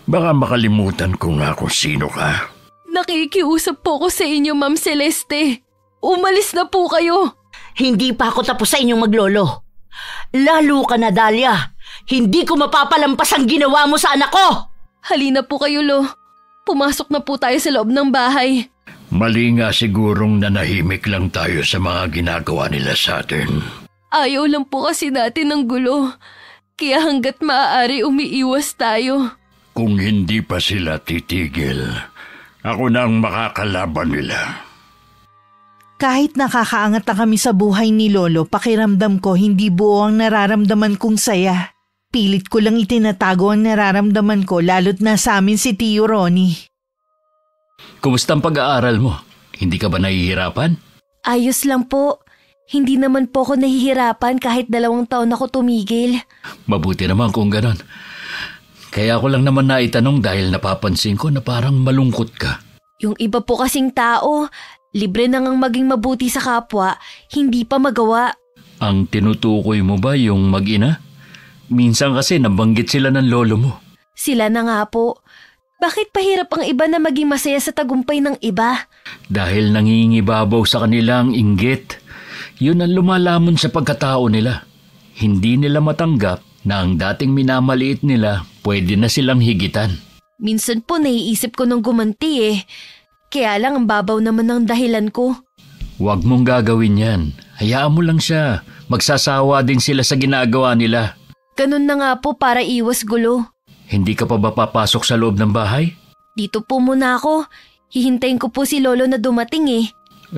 Speaker 2: Baka makalimutan ko nga kung sino ka.
Speaker 4: Nakikiusap po ko sa inyo, Ma'am Celeste. Umalis na po kayo.
Speaker 1: Hindi pa ako tapos sa inyong maglolo. Lalo ka na, Dahlia. Hindi ko mapapalampas ang ginawa mo sa anak ko.
Speaker 4: Halina po kayo, Lo. Pumasok na po tayo sa loob ng bahay.
Speaker 2: Mali nga sigurong nanahimik lang tayo sa mga ginagawa nila sa atin.
Speaker 4: Ayaw lang po kasi natin ng gulo. Kaya hanggat maaari umiiwas tayo.
Speaker 2: Kung hindi pa sila titigil, ako na ang makakalaban nila.
Speaker 3: Kahit nakakaangat na kami sa buhay ni Lolo, pakiramdam ko hindi buo ang nararamdaman kong saya. Pilit ko lang itinatago ang nararamdaman ko lalo't na sa amin si Tio Ronnie.
Speaker 6: Kumusta ang pag-aaral mo? Hindi ka ba nahihirapan?
Speaker 4: Ayos lang po. Hindi naman po ako nahihirapan kahit 2 taon ako tumigil.
Speaker 6: Mabuti naman kung ganon. Kaya ko lang naman naitanong dahil napapansin ko na parang malungkot ka.
Speaker 4: Yung iba po kasing tao, libre na ngang maging mabuti sa kapwa, hindi pa magawa.
Speaker 6: Ang tinutukoy mo ba yung mag-ina? Minsan kasi nabanggit sila ng lolo mo.
Speaker 4: Sila na nga po. Bakit pahirap ang iba na maging masaya sa tagumpay ng iba?
Speaker 6: Dahil nangingibabaw sa kanila ang inggit. Yun ang lumalamon sa pagkatao nila. Hindi nila matanggap na ang dating minamaliit nila pwede na silang higitan.
Speaker 4: Minsan po naiisip ko nang gumanti eh. Kaya lang ang babaw naman ng dahilan ko.
Speaker 6: Huwag mong gagawin yan. Hayaan mo lang siya. Magsasawa din sila sa ginagawa nila.
Speaker 4: Ganun na nga po para iwas gulo.
Speaker 6: Hindi ka pa ba papasok sa loob ng bahay?
Speaker 4: Dito po muna ako. Hihintayin ko po si Lolo na dumating eh.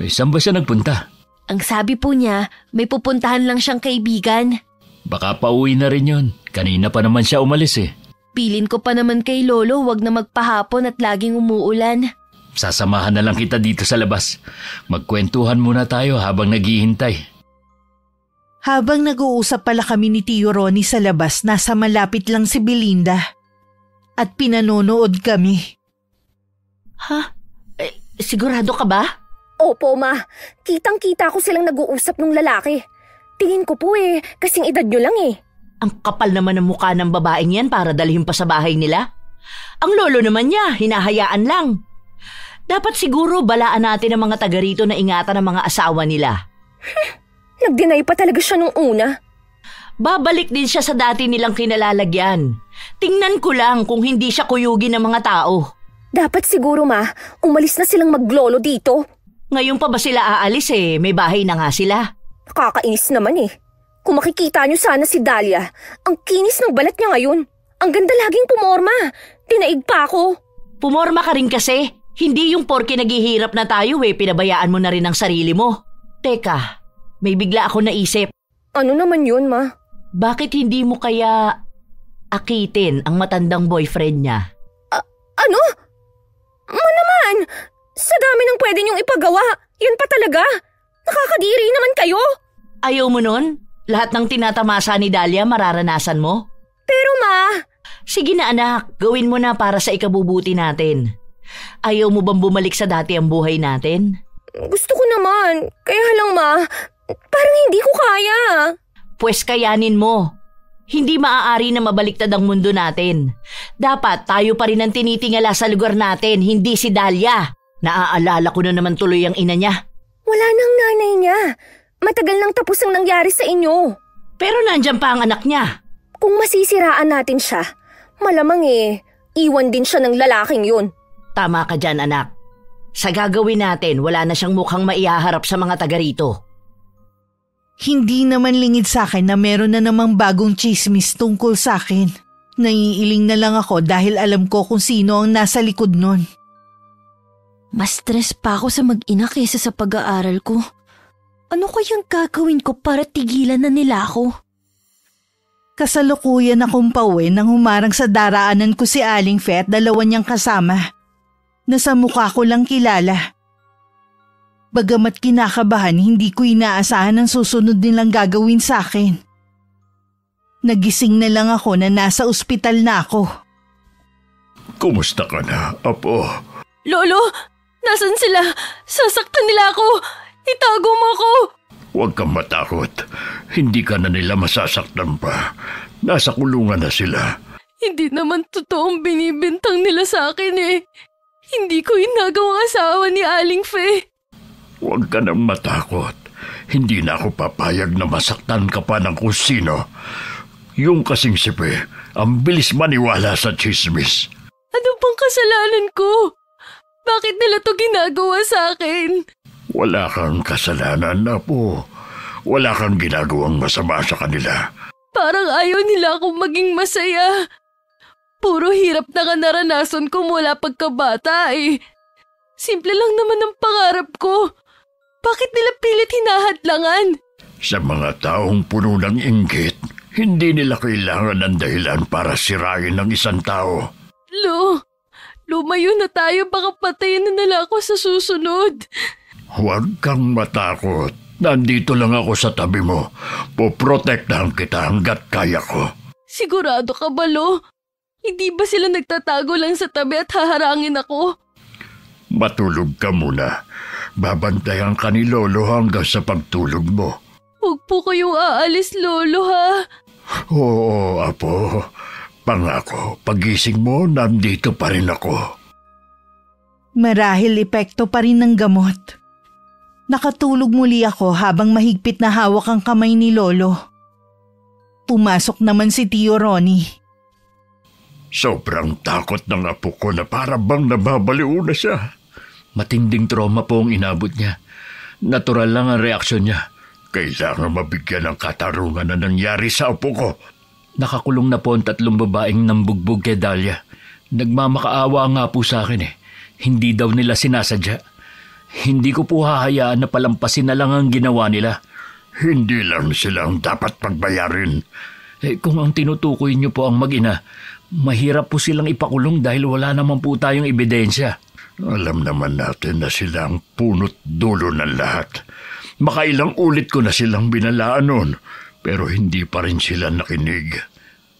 Speaker 6: Saan ba siya nagpunta?
Speaker 4: Ang sabi po niya, may pupuntahan lang siyang kaibigan.
Speaker 6: Baka pauwi na rin yun. Kanina pa naman siya umalis eh.
Speaker 4: Pilin ko pa naman kay Lolo wag na magpahapon at laging umuulan.
Speaker 6: Sasamahan na lang kita dito sa labas. Magkwentuhan muna tayo habang naghihintay.
Speaker 3: Habang nag-uusap pala kami ni Tio Ronnie sa labas, nasa malapit lang si Belinda. At pinanonood kami.
Speaker 1: Ha? Sigurado ka ba?
Speaker 5: Opo, Ma. Kitang-kita ko silang nag-uusap ng lalaki. Tingin ko po kasing edad nyo lang eh.
Speaker 1: Ang kapal naman ng mukha ng babaeng yan para dalhin pa sa bahay nila. Ang lolo naman niya, hinahayaan lang. Dapat siguro balaan natin ang mga taga rito na ingatan ang mga asawa nila.
Speaker 5: Nag-deny pa talaga siya nung una.
Speaker 1: Babalik din siya sa dati nilang kinalalagyan. Tingnan ko lang kung hindi siya kuyugin ng mga tao.
Speaker 5: Dapat siguro, Ma, umalis na silang maglolo dito.
Speaker 1: Ngayon pa ba sila aalis May bahay na nga sila.
Speaker 5: Nakakainis naman eh. Kung makikita niyo sana si Dahlia, ang kinis ng balat niya ngayon. Ang ganda laging pumorma. Tinaig pa ako.
Speaker 1: Pumorma ka rin kasi. Hindi yung porke naghihirap na tayo pinabayaan mo na rin ang sarili mo. Teka, may bigla ako naisip.
Speaker 5: Ano naman yun, Ma?
Speaker 1: Bakit hindi mo kaya akitin ang matandang boyfriend niya?
Speaker 5: Ano? Ma naman! Sa dami ng pwede niyong ipagawa, yan pa talaga. Nakakadiri naman kayo.
Speaker 1: Ayaw mo nun? Lahat ng tinatamasa ni Dahlia mararanasan mo?
Speaker 5: Pero Ma…
Speaker 1: Sige na anak, gawin mo na para sa ikabubuti natin. Ayaw mo bang bumalik sa dati ang buhay natin?
Speaker 5: Gusto ko naman. Kaya lang, Ma, parang hindi ko kaya.
Speaker 1: Pwes kayanin mo. Hindi maaari na mabaliktad ang mundo natin. Dapat tayo pa rin ang tinitingala sa lugar natin, hindi si Dahlia. Naaalala ko na naman tuloy ang ina niya.
Speaker 5: Wala nang nanay niya. Matagal nang tapos ang nangyari sa inyo.
Speaker 1: Pero nandyan pa ang anak niya.
Speaker 5: Kung masisiraan natin siya, malamang iwan din siya ng lalaking yun.
Speaker 1: Tama ka dyan, anak. Sa gagawin natin, wala na siyang mukhang maihaharap sa mga taga rito.
Speaker 3: Hindi naman lingid sa akin na meron na namang bagong chismis tungkol sa akin. Naiiling na lang ako dahil alam ko kung sino ang nasa likod nun.
Speaker 4: Mas stress pa ako sa mag-ina kaysa sa pag-aaral ko. Ano kayang gagawin ko para tigilan na nila ako?
Speaker 3: Kasalukuyan akong pauwi nang humarang sa daraanan ko si Aling Fe at dalawa niyang kasama. Nasa mukha ko lang kilala. Bagamat kinakabahan, hindi ko inaasahan ang susunod nilang gagawin sa akin. Nagising na lang ako na nasa ospital na ako.
Speaker 2: Kumusta ka na, Apo?
Speaker 4: Lolo, nasan sila? Sasaktan nila ako. Itago mo ako.
Speaker 2: Huwag kang matakot. Hindi ka na nila masasaktan pa. Nasa kulungan na sila.
Speaker 4: Hindi naman totoong binibintang nila sa akin Hindi ko inagawang asawa ni Aling Fe.
Speaker 2: Huwag ka nang matakot. Hindi na ako papayag na masaktan ka pa ng kung sino. Yung kasing sipe, ang bilis maniwala sa chismis.
Speaker 4: Ano bang kasalanan ko? Bakit nila to ginagawa sa akin?
Speaker 2: Wala kang kasalanan, Apo. Wala kang ginagawang masama sa kanila.
Speaker 4: Parang ayaw nila akong maging masaya. Puro hirap na naranasan ko mula pagkabata Simple lang naman ang pangarap ko. Bakit nila pilit hinahadlangan?
Speaker 2: Sa mga taong puno ng inggit, hindi nila kailangan ng dahilan para sirain ng isang tao.
Speaker 4: Lumayo na tayo, baka patayin na nila ako sa susunod.
Speaker 2: Huwag kang matakot. Nandito lang ako sa tabi mo. Poprotektahan kita hanggat kaya ko.
Speaker 4: Sigurado ka ba, Lo? Hindi ba sila nagtatago lang sa tabi at haharangin ako?
Speaker 2: Matulog ka muna. Babantayan ka ni Lolo hanggang sa pagtulog mo.
Speaker 4: Huwag po kayong aalis, Lolo, ha?
Speaker 2: Oo, Apo. Pangako, pagising mo, nandito pa rin ako.
Speaker 3: Marahil epekto pa rin ng gamot. Nakatulog muli ako habang mahigpit na hawak ang kamay ni Lolo. Pumasok naman si Tio Ronnie.
Speaker 2: Sobrang takot ng apo ko na para bang nababaliw na siya.
Speaker 6: Matinding trauma po ang inabot niya. Natural lang ang reaksyon niya.
Speaker 2: Kailangan mabigyan ng katarungan na nangyari sa apo ko.
Speaker 6: Nakakulong na po ang 3 babaeng nambugbog kay Dahlia. Nagmamakaawa nga po sa akin eh. Hindi daw nila sinasadya. Hindi ko po hahayaan na palampasin na lang ang ginawa nila.
Speaker 2: Hindi lang silang dapat pagbayarin.
Speaker 6: Kung ang tinutukoy niyo po ang mag-ina, mahirap po silang ipakulong dahil wala naman po tayong ebidensya.
Speaker 2: Alam naman natin na sila ang punot dulo ng lahat. Makailang ulit ko na silang binalaan noon, pero hindi pa rin sila nakinig.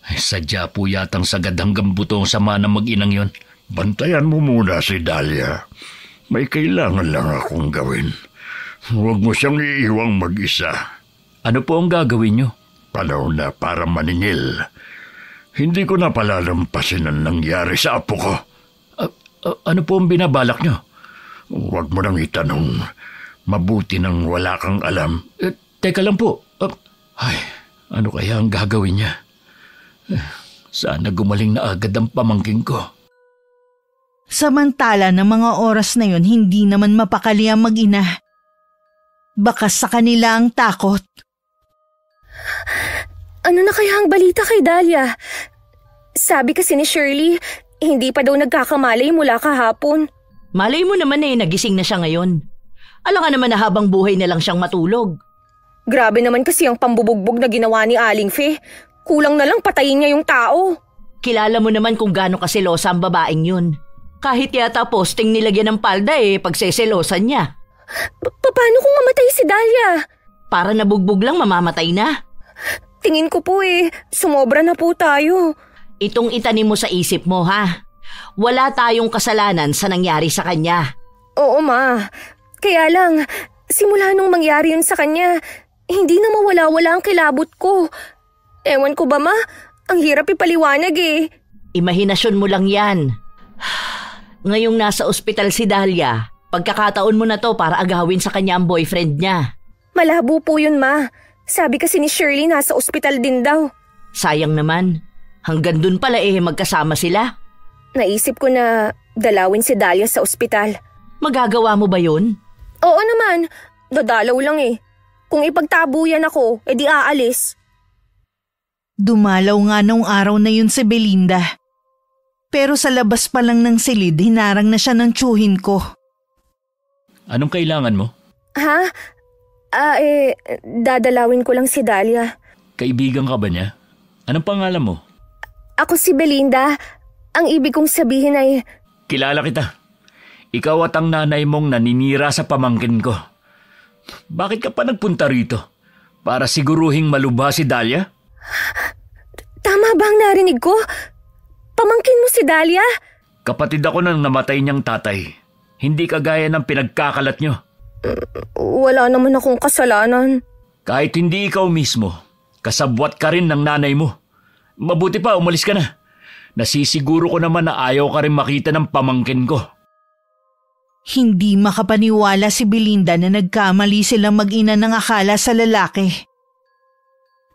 Speaker 6: Sadya po yatang sagad hanggang buto ang sama ng mag-inang yon.
Speaker 2: Bantayan mo muna si Dahlia. May kailangan lang akong gawin. Huwag mo siyang iiwang mag-isa.
Speaker 6: Ano po ang gagawin niyo?
Speaker 2: Panahon na para maningil. Hindi ko na palalampasin ang nangyari sa apo ko.
Speaker 6: Ano po ang binabalak niyo?
Speaker 2: Huwag mo nang itanong. Mabuti nang wala kang alam.
Speaker 6: Teka lang po. Ano kaya ang gagawin niya? Sana gumaling na agad ang pamangkin ko.
Speaker 3: Samantala ng mga oras na yon, hindi naman mapakali ang mag-ina. Baka sa kanila ang takot.
Speaker 5: Ano na kaya ang balita kay Dahlia? Sabi kasi ni Shirley, hindi pa daw nagkakamalay mula kahapon.
Speaker 1: Malay mo naman nagising na siya ngayon. Alam nga naman na habang buhay na lang siyang matulog.
Speaker 5: Grabe naman kasi ang pambubugbog na ginawa ni Aling Fe. Kulang na lang patayin niya yung tao.
Speaker 1: Kilala mo naman kung gaano kaselosa ang babaeng yun. Kahit yata posting nilagyan ng palda pagseselosan niya.
Speaker 5: Paano kung mamatay si Dahlia?
Speaker 1: Para nabugbog lang mamamatay na.
Speaker 5: Tingin ko po sumobra na po tayo.
Speaker 1: Itong itanim mo sa isip mo ha. Wala tayong kasalanan sa nangyari sa kanya.
Speaker 5: Oo ma, kaya lang simula nung mangyari yun sa kanya, hindi na mawala-wala ang kilabot ko. Ewan ko ba ma, ang hirap ipaliwanag
Speaker 1: Imahinasyon mo lang yan. Ngayong nasa ospital si Dahlia, pagkakataon mo na to para agawin sa kanya ang boyfriend niya.
Speaker 5: Malabo po yun ma. Sabi kasi ni Shirley nasa ospital din daw.
Speaker 1: Sayang naman. Hanggang dun pala magkasama sila.
Speaker 5: Naisip ko na dalawin si Dahlia sa ospital.
Speaker 1: Magagawa mo ba yun?
Speaker 5: Oo naman. Dadalaw lang Kung ipagtabuyan ako, edi aalis.
Speaker 3: Dumalaw nga nung araw na yun si Belinda. Pero sa labas pa lang ng silid, hinarang na siya ng tiyuhin ko.
Speaker 6: Anong kailangan mo?
Speaker 5: Ha? Dadalawin ko lang si Dahlia.
Speaker 6: Kaibigan ka ba niya? Anong pangalan mo?
Speaker 5: Ako si Belinda. Ang ibig kong sabihin ay...
Speaker 6: Kilala kita. Ikaw at ang nanay mong naninira sa pamangkin ko. Bakit ka pa nagpunta rito? Para siguruhing malubha si Dahlia?
Speaker 5: Tama ba ang narinig ko? Pamangkin mo si Dahlia?
Speaker 6: Kapatid ako ng namatay niyang tatay. Hindi kagaya ng pinagkakalat niyo.
Speaker 5: Wala naman akong kasalanan.
Speaker 6: Kahit hindi ikaw mismo, kasabwat ka rin ng nanay mo. Mabuti pa, umalis ka na. Nasisiguro ko naman na ayaw ka rin makita ng pamangkin ko.
Speaker 3: Hindi makapaniwala si Belinda na nagkamali silang mag-ina ng akala sa lalaki.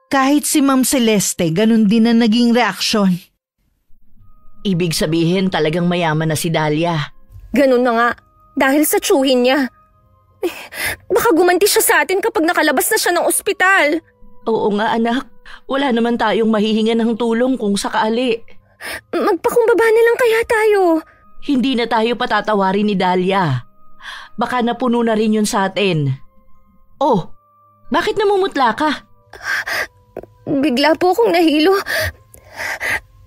Speaker 3: Kahit si Ma'am Celeste, ganun din ang naging reaksyon.
Speaker 1: Ibig sabihin talagang mayaman na si Dahlia.
Speaker 5: Ganun na nga, dahil sa tiyuhin niya. Baka gumanti siya sa atin kapag nakalabas na siya ng ospital.
Speaker 1: Oo nga anak, wala naman tayong mahihingan ng tulong kung sakali.
Speaker 5: Magpakumbaba na lang kaya tayo.
Speaker 1: Hindi na tayo patatawarin ni Dahlia. Baka napuno na rin yun sa atin. Oh, bakit namumutla ka?
Speaker 5: Bigla po akong nahilo.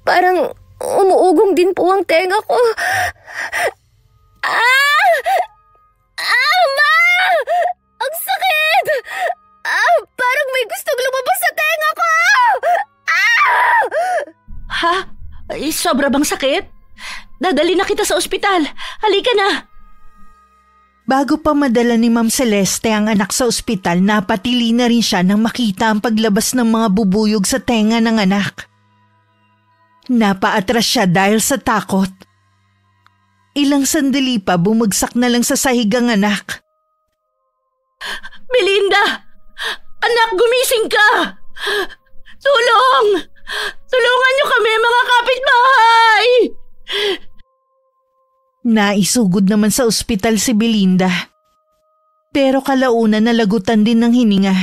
Speaker 5: Parang umuugong din po ang tenga ko. Ma! Ang sakit! Parang may gustong lumabas sa tenga ko!
Speaker 1: Ha? Sobra bang sakit? Dadali na kita sa ospital. Halika na.
Speaker 3: Bago pa madala ni Ma'am Celeste ang anak sa ospital, napatili na rin siya nang makita ang paglabas ng mga bubuyog sa tenga ng anak. Napaatras siya dahil sa takot. Ilang sandali pa bumagsak na lang sa sahig ang anak.
Speaker 1: Belinda! Anak, gumising ka! Tulong! Tulungan niyo kami, mga kapitbahay!
Speaker 3: Naisugod naman sa ospital si Belinda. Pero kalaunan nalagutan din ng hininga.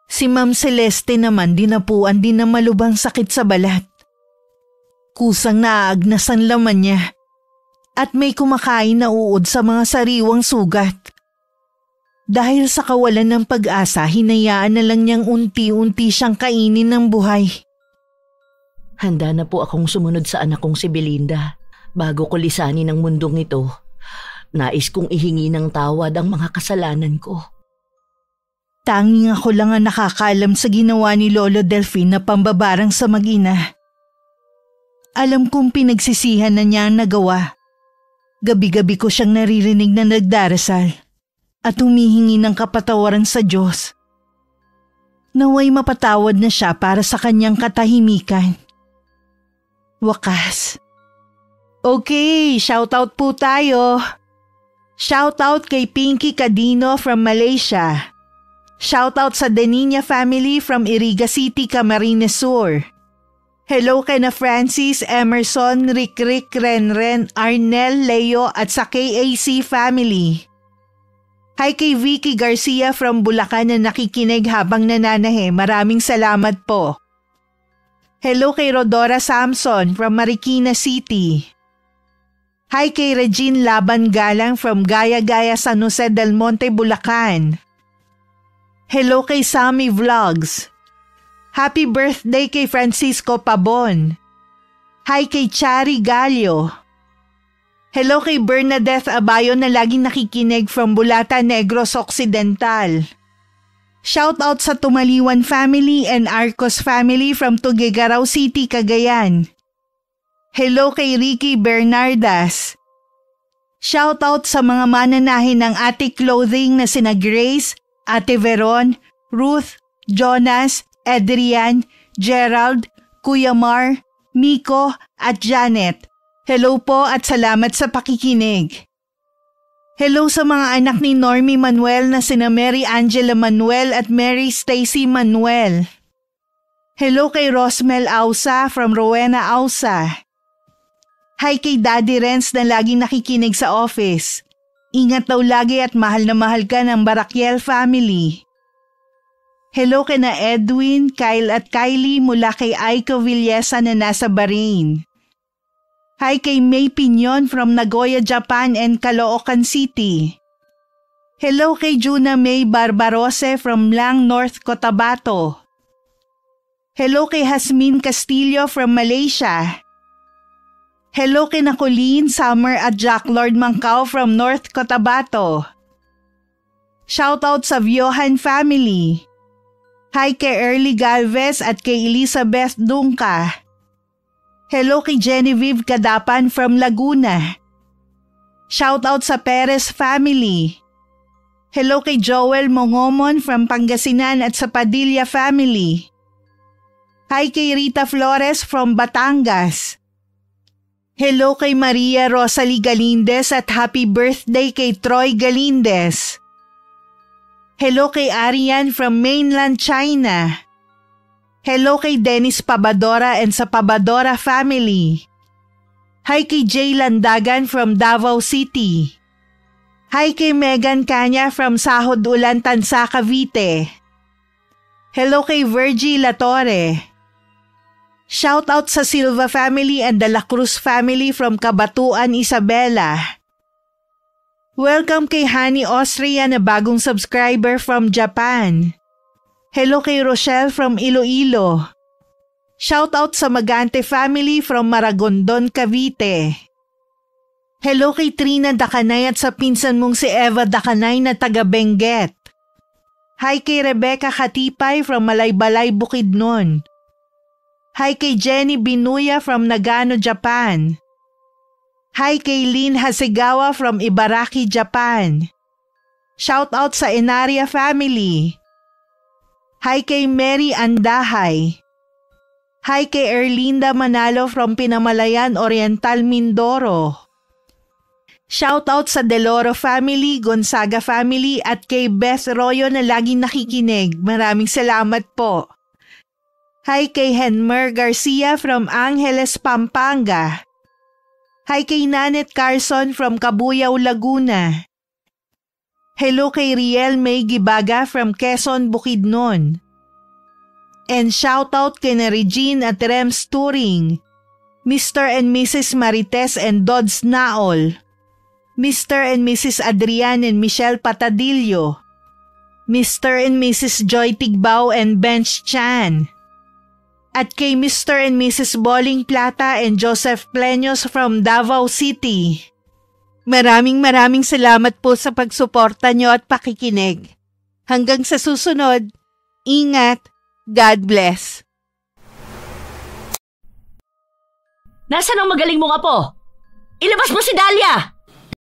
Speaker 3: Si Ma'am Celeste naman dinapuan din ng malubhang sakit sa balat. Kusang naaagnas ang laman niya at may kumakain na uod sa mga sariwang sugat. Dahil sa kawalan ng pag-asa, hinayaan na lang niyang unti-unti siyang kainin ng buhay.
Speaker 1: Handa na po akong sumunod sa anak kong si Belinda bago ko lisanin ang mundong ito. Nais kong ihingi ng tawad ang mga kasalanan ko.
Speaker 3: Tanging ako lang ang nakakaalam sa ginawa ni Lolo Delphine na pambabarang sa mag-ina. Alam kong pinagsisihan na niya ang nagawa. Gabi-gabi ko siyang naririnig na nagdarasal at humihingi ng kapatawaran sa Diyos. Naway mapatawad na siya para sa kanyang katahimikan. Wakas. Okay, shoutout po tayo. Shoutout kay Pinky Cadino from Malaysia. Shoutout sa Deninia family from Iriga City, Camarines Sur. Hello kay na Francis, Emerson, Rick, Renren, Arnel, Leo at sa KAC family. Hi kay Vicky Garcia from Bulacan na nakikinig habang nananahe. Maraming salamat po. Hello kay Rodora Samson from Marikina City. Hi kay Regine Laban Galang from Gaya-Gaya, San Jose del Monte, Bulacan. Hello kay Sammy Vlogs. Happy birthday kay Francisco Pabon. Hi kay Chari Gallo. Hello kay Bernadette Abayo na laging nakikinig from Bulata Negros Occidental. Shout out sa Tumaliwan family and Arcos family from Tuguegarao City, Cagayan. Hello kay Ricky Bernardas. Shout out sa mga mananahin ng Ate Clothing na sina Grace, Ate Veron, Ruth, Jonas, Adrian, Gerald, Kuya Mar, Miko at Janet. Hello po at salamat sa pakikinig. Hello sa mga anak ni Normie Manuel na sina Mary Angela Manuel at Mary Stacy Manuel. Hello kay Rosmel Ausa from Rowena Ausa. Hi kay Daddy Renz na laging nakikinig sa office. Ingat daw lagi at mahal na mahal ka ng Barakiel family. Hello kay na Edwin, Kyle at Kylie mula kay Aiko Villesa na nasa Bahrain. Hi kay May Pinyon from Nagoya, Japan and Caloocan City. Hello kay Juna May Barbarose from Lang, North Cotabato. Hello kay Hasmin Castillo from Malaysia. Hello kay na Colleen, Summer at Jack Lord Mangkao from North Cotabato. Shoutout sa Viohan family. Hi kay Early Galvez at kay Elizabeth Dungka. Hello kay Genevieve Kadapan from Laguna. Shoutout sa Perez family. Hello kay Joel Mongomon from Pangasinan at sa Padilla family. Hi kay Rita Flores from Batangas. Hello kay Maria Rosalie Galindez at happy birthday kay Troy Galindez. Hello kay Arian from mainland China. Hello kay Dennis Pabadora and sa Pabadora family. Hi kay Jay Landagan from Davao City. Hi kay Megan Kanya from Sahod Ulan, Tansa, Cavite. Hello kay Virgie Latore. Shout out sa Silva family and the La Cruz family from Cabatuan, Isabela. Welcome kay Hani Austria na bagong subscriber from Japan. Hello kay Rochelle from Iloilo. Shout out sa Magante family from Maragondon, Cavite. Hello kay Trina Dakanay at sa pinsan mong si Eva Dakanay na taga Benguet. Hi kay Rebecca Katipay from Malaybalay, Bukidnon. Hi kay Jenny Binuya from Nagano, Japan. Hi kay Lynn Hasegawa from Ibaraki, Japan. Shout out sa Enaria family. Hi kay Mary Andahay. Hi kay Erlinda Manalo from Pinamalayan, Oriental, Mindoro. Shout out sa Deloro family, Gonzaga family at kay Beth Royo na laging nakikinig. Maraming salamat po. Hi kay Henmer Garcia from Angeles, Pampanga. Hi kay Nanet Carson from Cabuyao, Laguna. Hello kay Riel May Gibaga from Quezon, Bukidnon. And shoutout kina Regine at Rems Turing, Mr. and Mrs. Marites and Dodds Naol, Mr. and Mrs. Adrian and Michelle Patadillo, Mr. and Mrs. Joy Tigbao and Bench Chan, at kay Mr. and Mrs. Boling Plata and Joseph Pleños from Davao City. Maraming salamat po sa pagsuporta nyo at pakikinig. Hanggang sa susunod, ingat, God bless.
Speaker 1: Nasaan ang magaling mong apo? Ilabas mo si Dahlia!